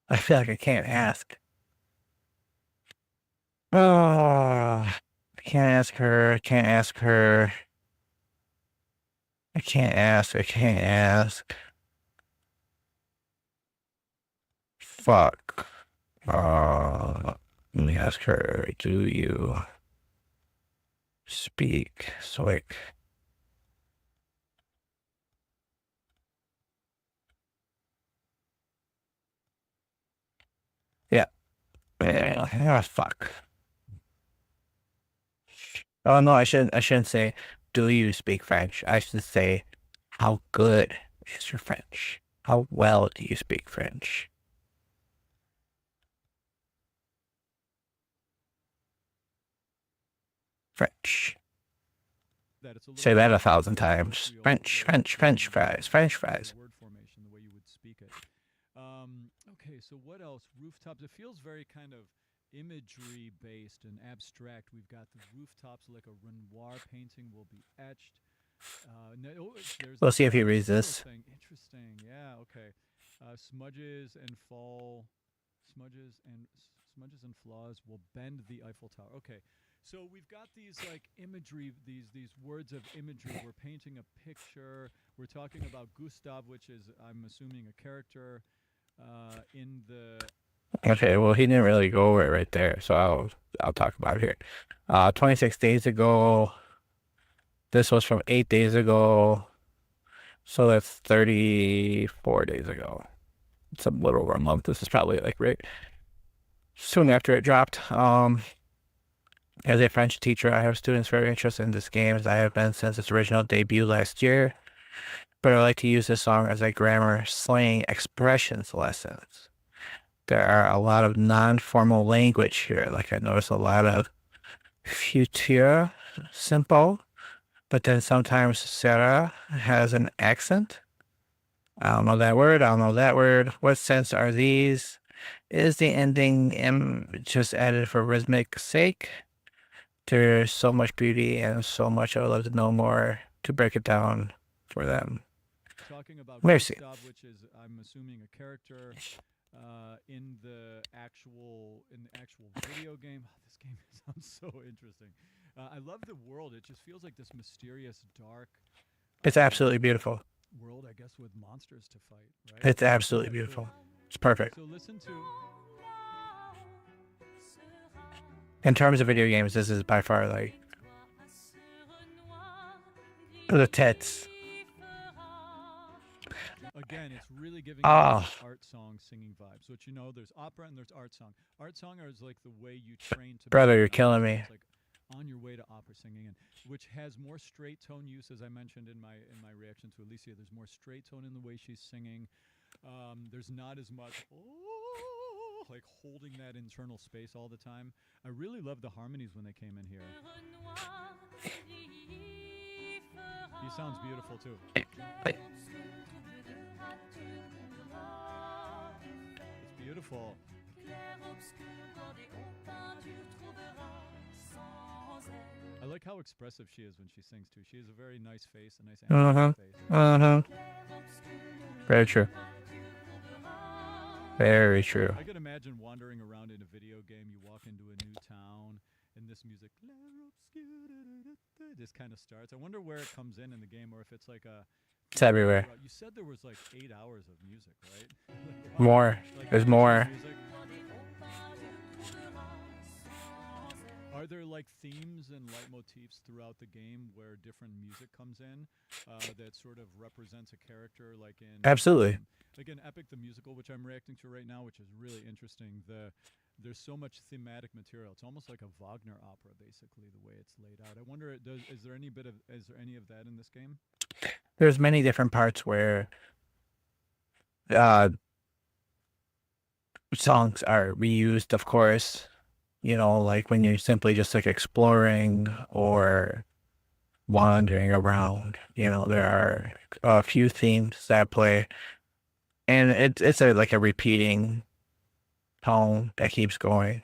I feel like I can't ask. Oh, I can't ask her. I can't ask her. I can't ask. I can't ask. Fuck. Let me ask her. Do you speak Stoic? Yeah. Oh, fuck. Oh no, I shouldn't say, do you speak French? I should say, how good is your French? How well do you speak French? French. Say that 1,000 times. French, French, French fries, French fries. Word formation, the way you would speak it. Okay, so what else? Rooftops. It feels very kind of imagery based and abstract. We've got the rooftops like a Renoir painting will be etched. We'll see if he reads this. Interesting. Yeah. Okay. Smudges and flaws will bend the Eiffel Tower. Okay. So we've got these like imagery, these words of imagery. We're painting a picture. We're talking about Gustav, which is, I'm assuming, a character in the. Okay, well, he didn't really go over it right there, so I'll talk about it here. 26 days ago. This was from 8 days ago, so that's 34 days ago. It's a little over a month. This is probably like right soon after it dropped. As a French teacher, I have students very interested in this game, as I have been since its original debut last year. But I like to use this song as a grammar, slang, expressions lessons. There are a lot of non-formal language here. Like I notice a lot of future simple, but then sometimes Sarah has an accent. I don't know that word. I don't know that word. What sense are these? Is the ending M just added for rhythmic sake? There's so much beauty and so much I would love to know more. to break it down for them. Talking about Mercy. Gustav, which is, I'm assuming, a character in the actual video game. This game sounds so interesting. I love the world. It just feels like this mysterious, dark. It's absolutely beautiful. World, I guess, with monsters to fight. Right? It's absolutely beautiful. It's perfect. So listen to. In terms of video games, this is by far like the tits. Again, it's really giving Ah. art song singing vibes. So, you know, there's opera and there's art song. Art song is like the way you train to. Brother, be you're an killing opera. me. It's like on your way to opera singing, and which has more straight tone use, as I mentioned in my reaction to Alicia. There's more straight tone in the way she's singing. There's not as much like holding that internal space all the time. I really love the harmonies when they came in here. He sounds beautiful too. It's beautiful. I like how expressive she is when she sings too. She has a very nice face, a nice animated face. Very true. Very true. I could imagine wandering around in a video game. You walk into a new town, and this music just kind of starts. I wonder where it comes in the game, or if it's like a. It's everywhere. You said there was like 8 hours of music, right? More. There's more. Music. Are there like themes and leitmotifs throughout the game where different music comes in that sort of represents a character, like in Absolutely. Like in Epic the Musical, which I'm reacting to right now, which is really interesting. There's so much thematic material. It's almost like a Wagner opera, basically, the way it's laid out. I wonder, is there any of that in this game? There's many different parts where songs are reused, of course. You know, like when you're simply just like exploring or wandering around. You know, there are a few themes that play, and it's like a repeating tone that keeps going.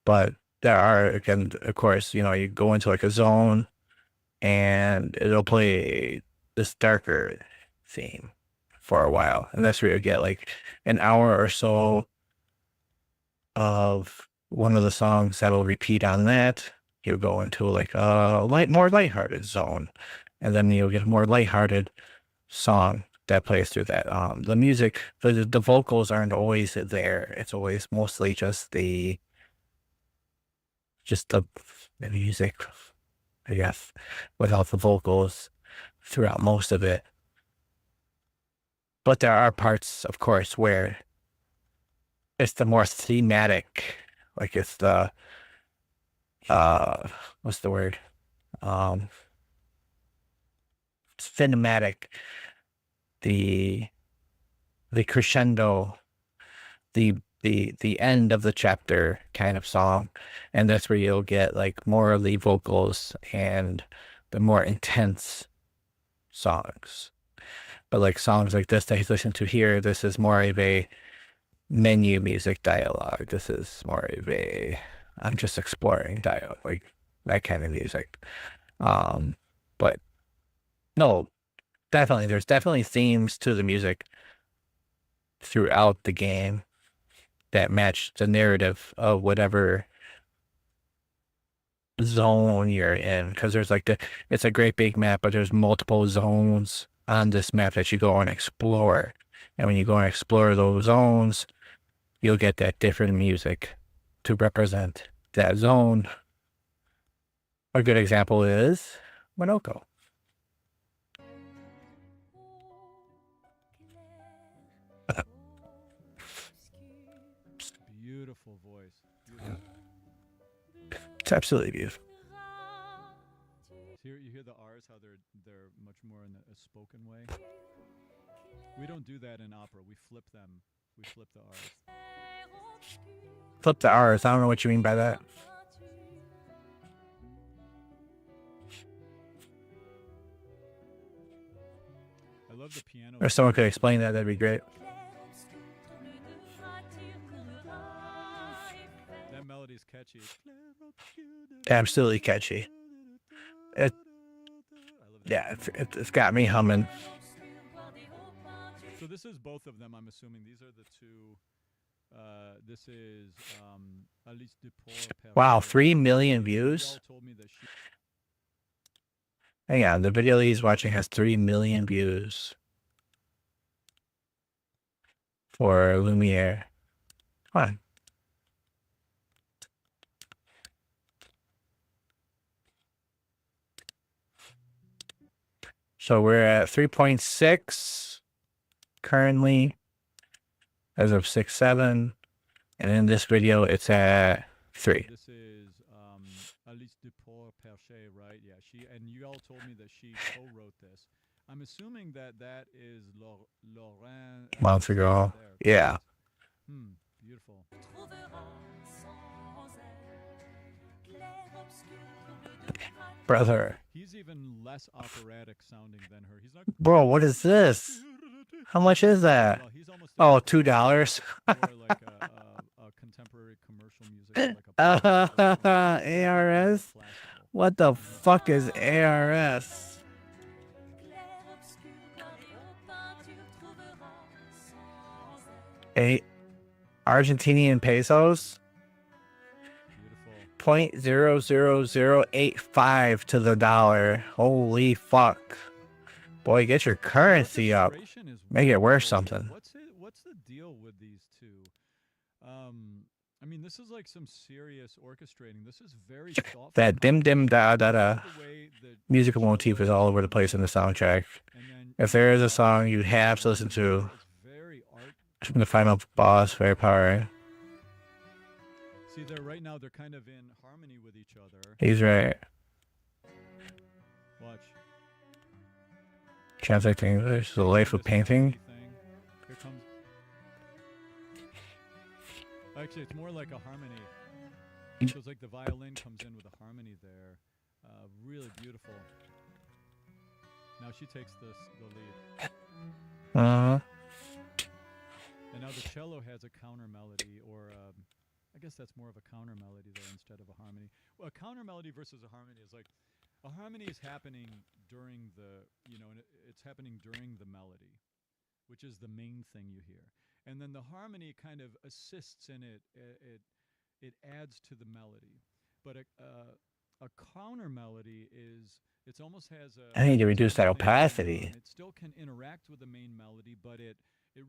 But there are, again, of course, you know, you go into like a zone, and it'll play this darker theme for a while, and that's where you get like an hour or so of one of the songs that'll repeat on that. You'll go into like a more lighthearted zone, and then you'll get a more lighthearted song that plays through that. The music, the vocals aren't always there. It's always mostly just the music, I guess, without the vocals throughout most of it. But there are parts, of course, where it's the more thematic, like it's the what's the word? Cinematic, the crescendo, the end of the chapter kind of song, and that's where you'll get like more of the vocals and the more intense songs. But like songs like this that he's listening to here, this is more of a menu music dialogue. This is more of a I'm just exploring dialogue, like that kind of music. But no, definitely there's definitely themes to the music throughout the game that match the narrative of whatever zone you're in, because there's like it's a great big map, but there's multiple zones on this map that you go and explore, and when you go and explore those zones, you'll get that different music to represent that zone. A good example is Monoko. Beautiful voice. Beautiful. It's absolutely beautiful. You hear the R's, how they're much more in a spoken way. We don't do that in opera. We flip them. We flip the R's. Flip the R's. I don't know what you mean by that. I love the piano. If someone could explain that, that'd be great. That melody's catchy. Absolutely catchy. Yeah, it's got me humming. So this is both of them, I'm assuming. These are the two. This is Alice Duport. Wow, 3 million views. Hang on, the video he's watching has 3 million views for Lumiere. Come on. So we're at 3.6 currently as of 6/7, and in this video it's at 3. This is Alice Duport Perche, right? Yeah, and you all told me that she co-wrote this. I'm assuming that that is Laurent. Months ago. Yeah. Beautiful. Brother. He's even less operatic sounding than her. He's not. Bro, what is this? How much is that? Oh, $2. Like a contemporary commercial music. Like ARS? What the fuck is ARS? Argentinian pesos? 0.00085 to the dollar. Holy fuck. Boy, get your currency up. Make it worth something. What's the deal with these two? I mean, this is like some serious orchestrating. This is very thoughtful. That dim dim da da da musical motif is all over the place in the soundtrack. If there is a song you have to listen to, from the final boss, very powerful. See, right now they're kind of in harmony with each other. He's right. Watch. Translate to English. The life of painting. Here comes. Actually, it's more like a harmony. So it's like the violin comes in with a harmony there. Really beautiful. Now she takes the lead. And now the cello has a counter melody, or I guess that's more of a counter melody there instead of a harmony. Well, a counter melody versus a harmony is like a harmony is happening during the, it's happening during the melody, which is the main thing you hear. And then the harmony kind of assists in it. It adds to the melody. But a counter melody is, it almost has a... I need to reduce that opacity. It still can interact with the main melody, but it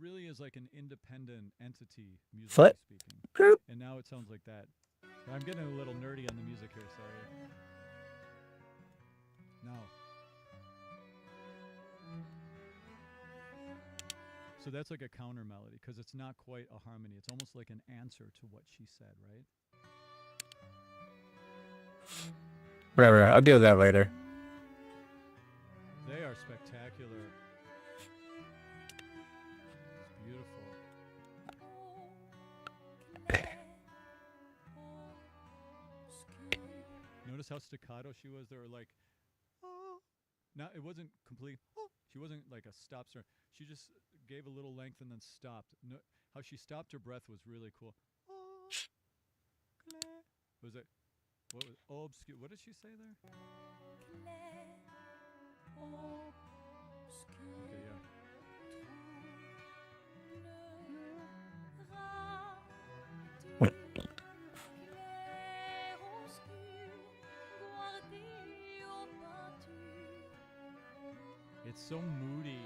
really is like an independent entity, musically speaking. And now it sounds like that. I'm getting a little nerdy on the music here, sorry. Now. So that's like a counter melody, because it's not quite a harmony. It's almost like an answer to what she said, right? Whatever, I'll deal with that later. They are spectacular. Beautiful. Notice how staccato she was. They were like, oh. Now it wasn't complete. Oh. She wasn't like a stop start. She just gave a little length and then stopped. No, how she stopped her breath was really cool. Oh. Was it? What was? Oh, obscure. What did she say there? Okay, yeah. It's so moody.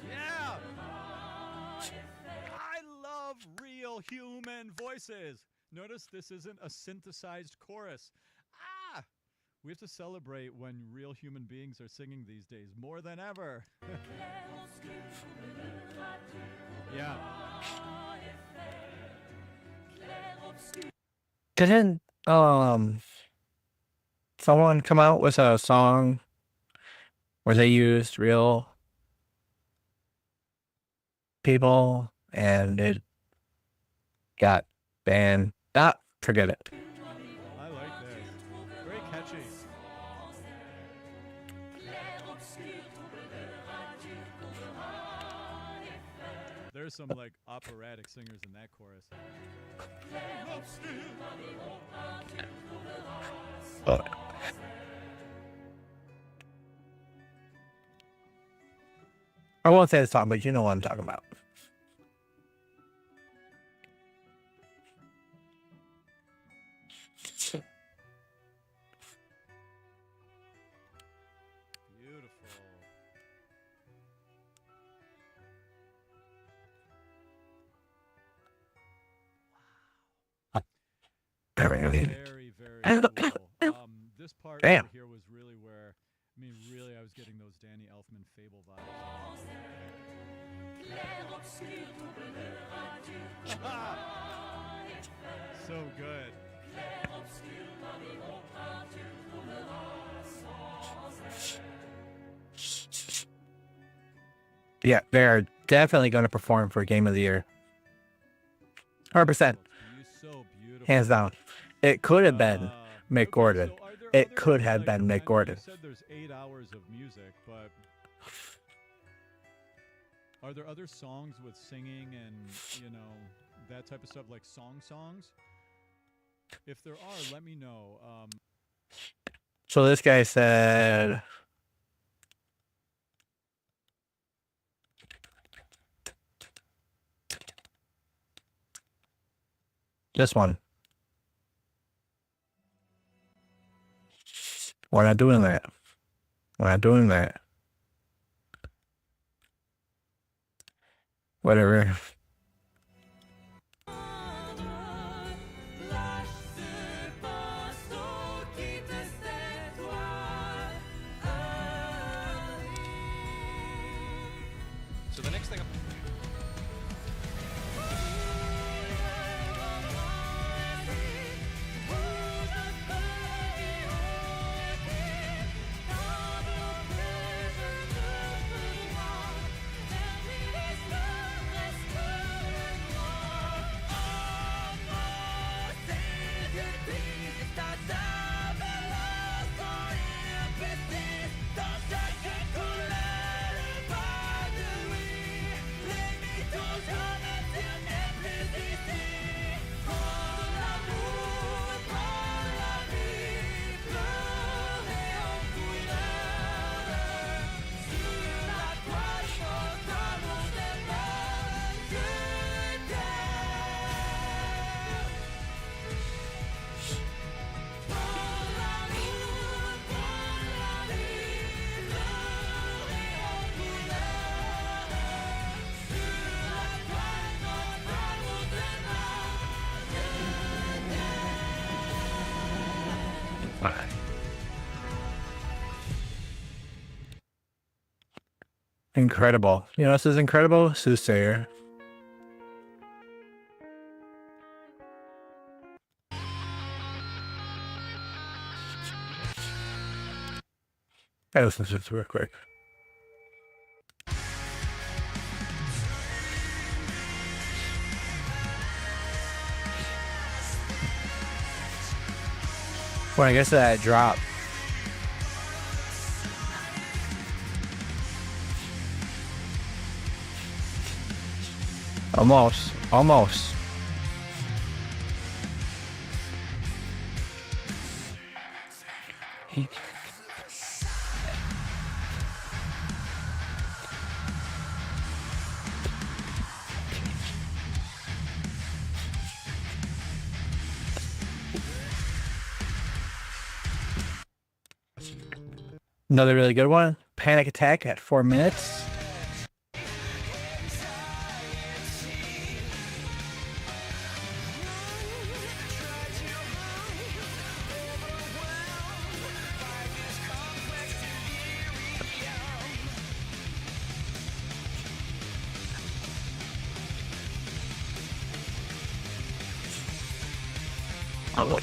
Yeah! I love real human voices. Notice this isn't a synthesized chorus. Ah! We have to celebrate when real human beings are singing these days more than ever. Yeah. Didn't someone come out with a song where they used real people and it got banned? Forget it. I like this. Very catchy. There's some like operatic singers in that chorus. Oh. I won't say the song, but you know what I'm talking about. Very, very cool. This part Damn. over here was really where, I mean, really, I was getting those Danny Elfman Fable vibes. So good. Yeah, they're definitely going to perform for Game of the Year. 100%. Hands down. It could have been Mick Gordon. It could have been Mick Gordon. You said there's 8 hours of music, but are there other songs with singing and, you know, that type of stuff, like songs? If there are, let me know. So this guy said... This one. We're not doing that. We're not doing that. Whatever. So the next thing Incredible. You know, this is incredible. Soothsayer. I listen to this real quick. When I guess that drop. Almost. Another really good one. Panic Attack at 4 minutes. Oh,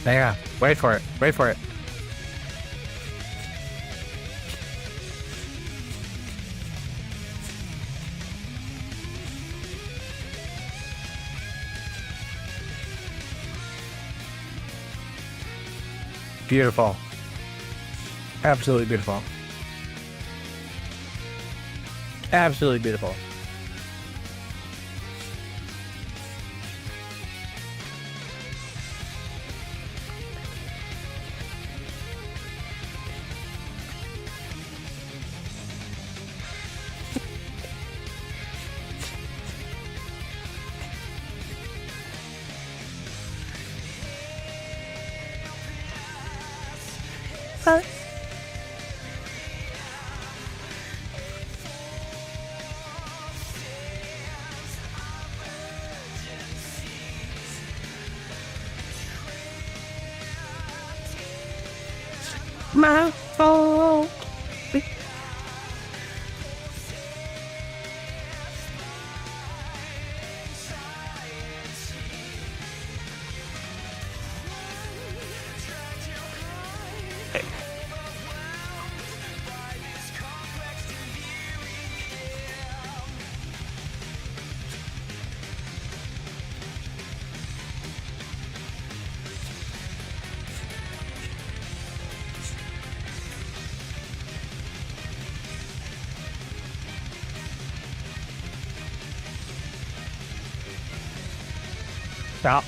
Yeah, wait for it. Wait for it. Beautiful. Absolutely beautiful. Absolutely beautiful. My fault. Stop.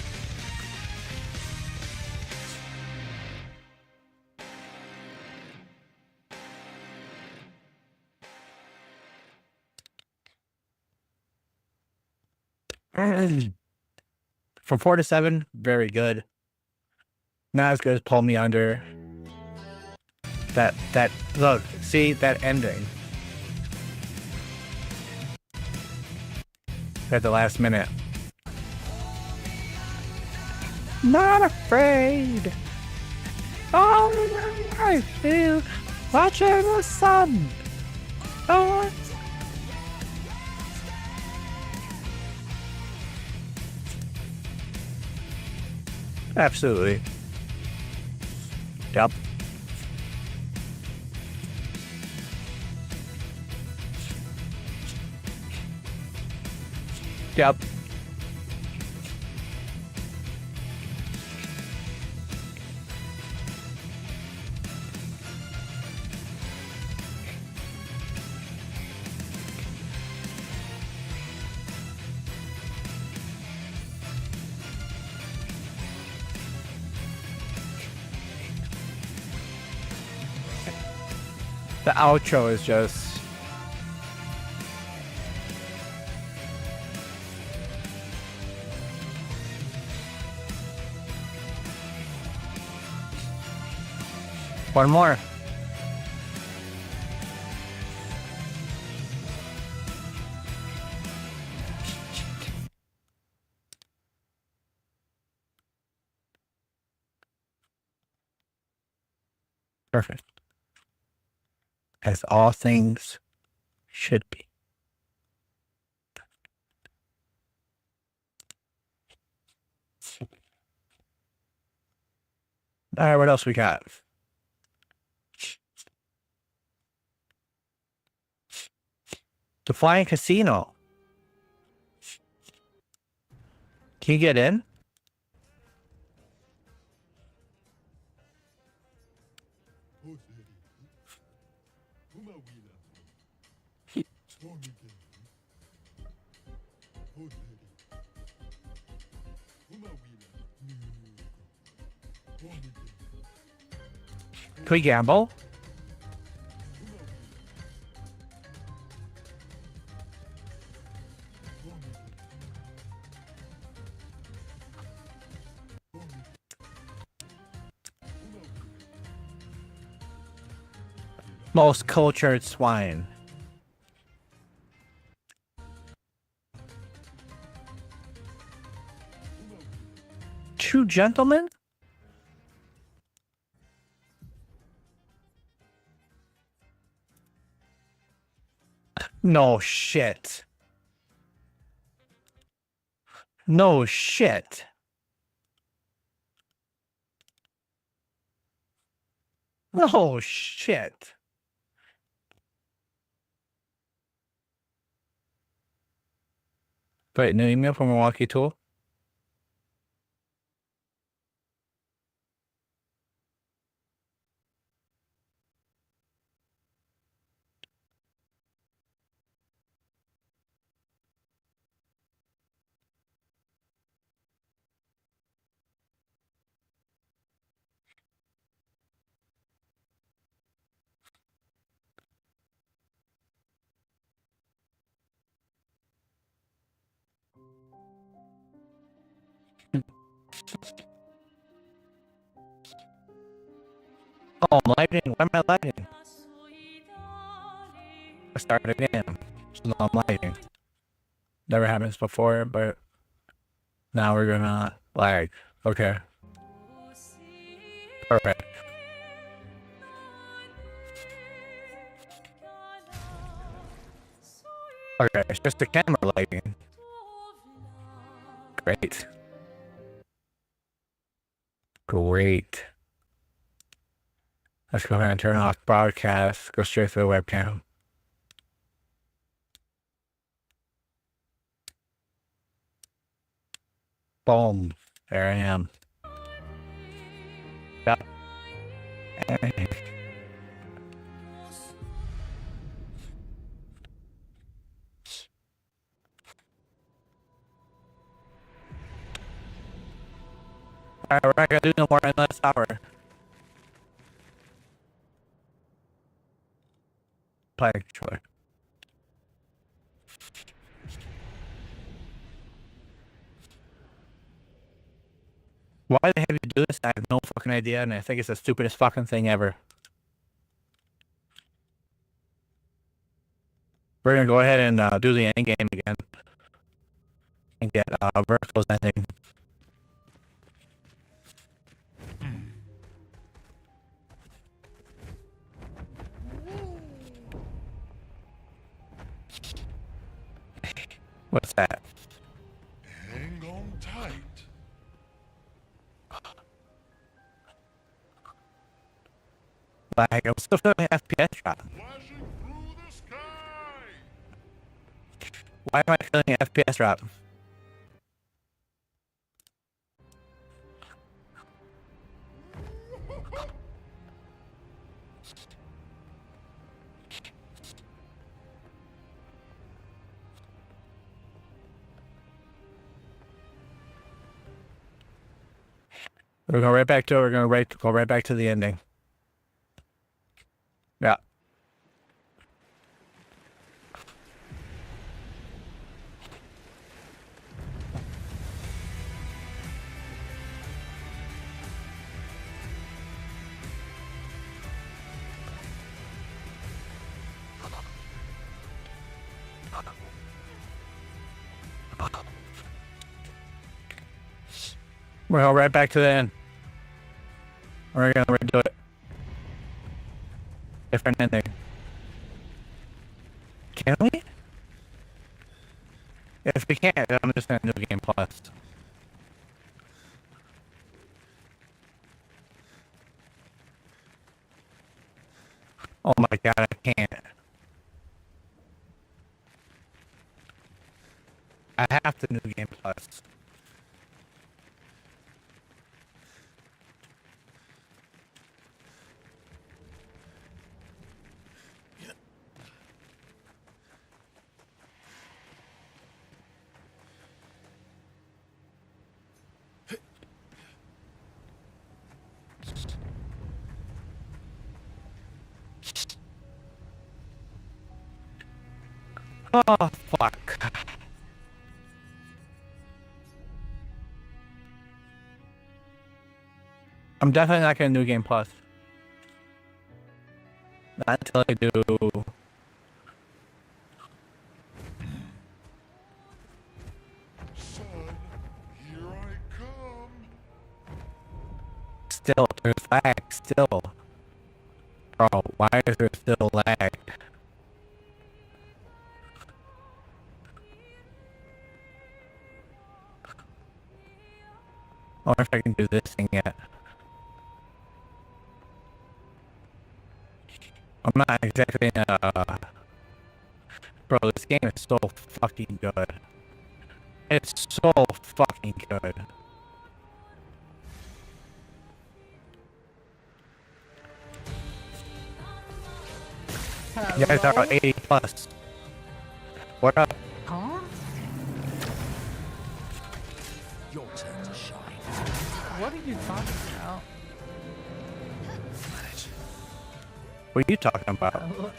From 4 to 7, very good. Not as good as Pull Me Under. That look, see that ending at the last minute. Not afraid. Oh, I feel watching the sun. Oh. Absolutely. Yep. Yep. The outro is just one more. Perfect. As all things should be. All right, what else we got? The Flying Casino. Can you get in? Can we gamble? Most cultured swine. Two gentlemen? No shit. No shit. Oh shit. Wait, new email from Milwaukee Tool? Oh, I'm lighting. Why am I lighting? Let's start again. So now I'm lighting. Never happens before, but now we're gonna lag. Okay. Perfect. Okay, it's just the camera lighting. Great. Great. Let's go ahead and turn off broadcast. Go straight to the webcam. Boom. There I am. Yep. Alright, we're not gonna do no more in this hour. Play controller. Why the heck you do this? I have no fucking idea, and I think it's the stupidest fucking thing ever. We're gonna go ahead and do the end game again. And get verticals ending. What's that? Hang on tight. Like, I'm still feeling FPS drop. Flashing through the sky. Why am I feeling FPS drop? We're going right back to it. We're going to go right back to the ending. Yeah. We're going right back to the end. We're going to redo it. Different ending. Can we? If we can't, then I'm just going to do Game Plus. Oh my god, I can't. I have to do Game Plus. Oh, fuck. I'm definitely not going to do Game Plus. Not until I do... Son, here I come. Still, there's lag, still. Bro, why is there still lag? I wonder if I can do this thing yet. I'm not exactly, bro, this game is so fucking good. It's so fucking good. You guys are 80 plus. What up? Huh? Your turn to shine. What are you talking about? What are you talking about?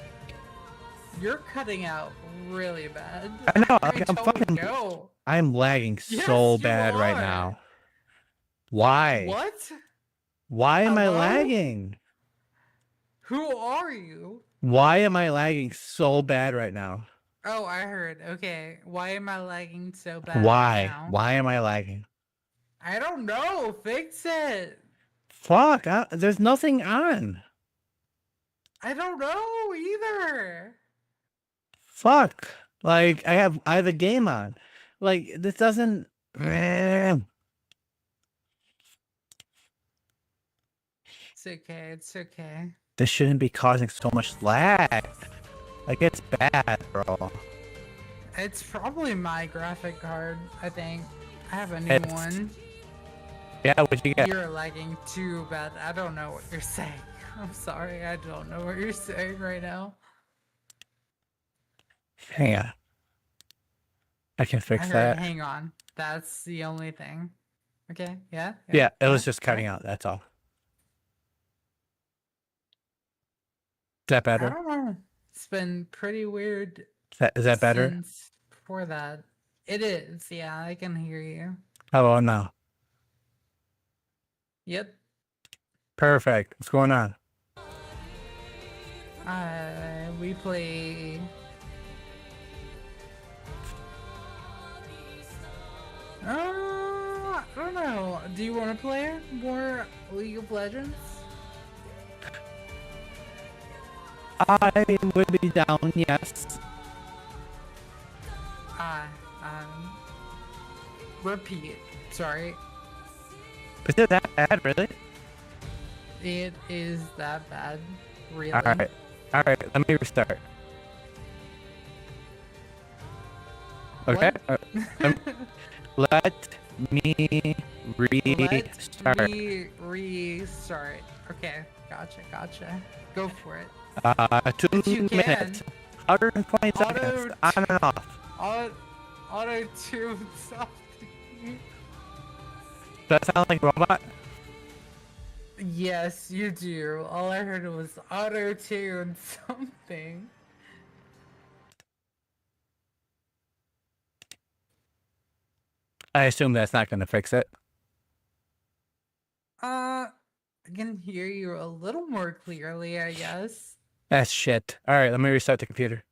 You're cutting out really bad. I know, I I'm don't fucking... know. I'm lagging Yes, so you bad right are. now. Why? What? Why am I Hello? lagging? Who are you? Why am I lagging so bad right now? Oh, I heard. Okay. Why am I lagging so bad right Why? now? Why am I lagging? I don't know. Fix it. Fuck, there's nothing on. I don't know either. Fuck. Like, I have a game on. Like, this doesn't... It's okay. It's okay. This shouldn't be causing so much lag. Like, it's bad, bro. It's probably my graphic card, I think. I have a new It's- one. Yeah, what'd you get? You're lagging too bad. I don't know what you're saying. I'm sorry. I don't know what you're saying right now. Hang on. I can fix I heard, that. hang on. That's the only thing. Okay, yeah? Yeah, it was just cutting out, that's all. Is that I better? don't know. It's been pretty weird. Is that better? Since before that. It is, yeah, I can hear you. How about now? Yep. Perfect. What's going on? We play... I don't know. Do you want to play more League of Legends? I would be down, yes. Repeat. Sorry. Is it that bad, really? It is that bad. Really? Alright. Alright, let me restart. Okay? Let me restart. Let me restart. Okay, gotcha. Go for it. 2 minutes. 120 seconds. On and off. Auto tune something. Does that sound like a robot? Yes, you do. All I heard was auto tune something. I assume that's not going to fix it. I can hear you a little more clearly, I guess. That's shit. Alright, let me restart the computer.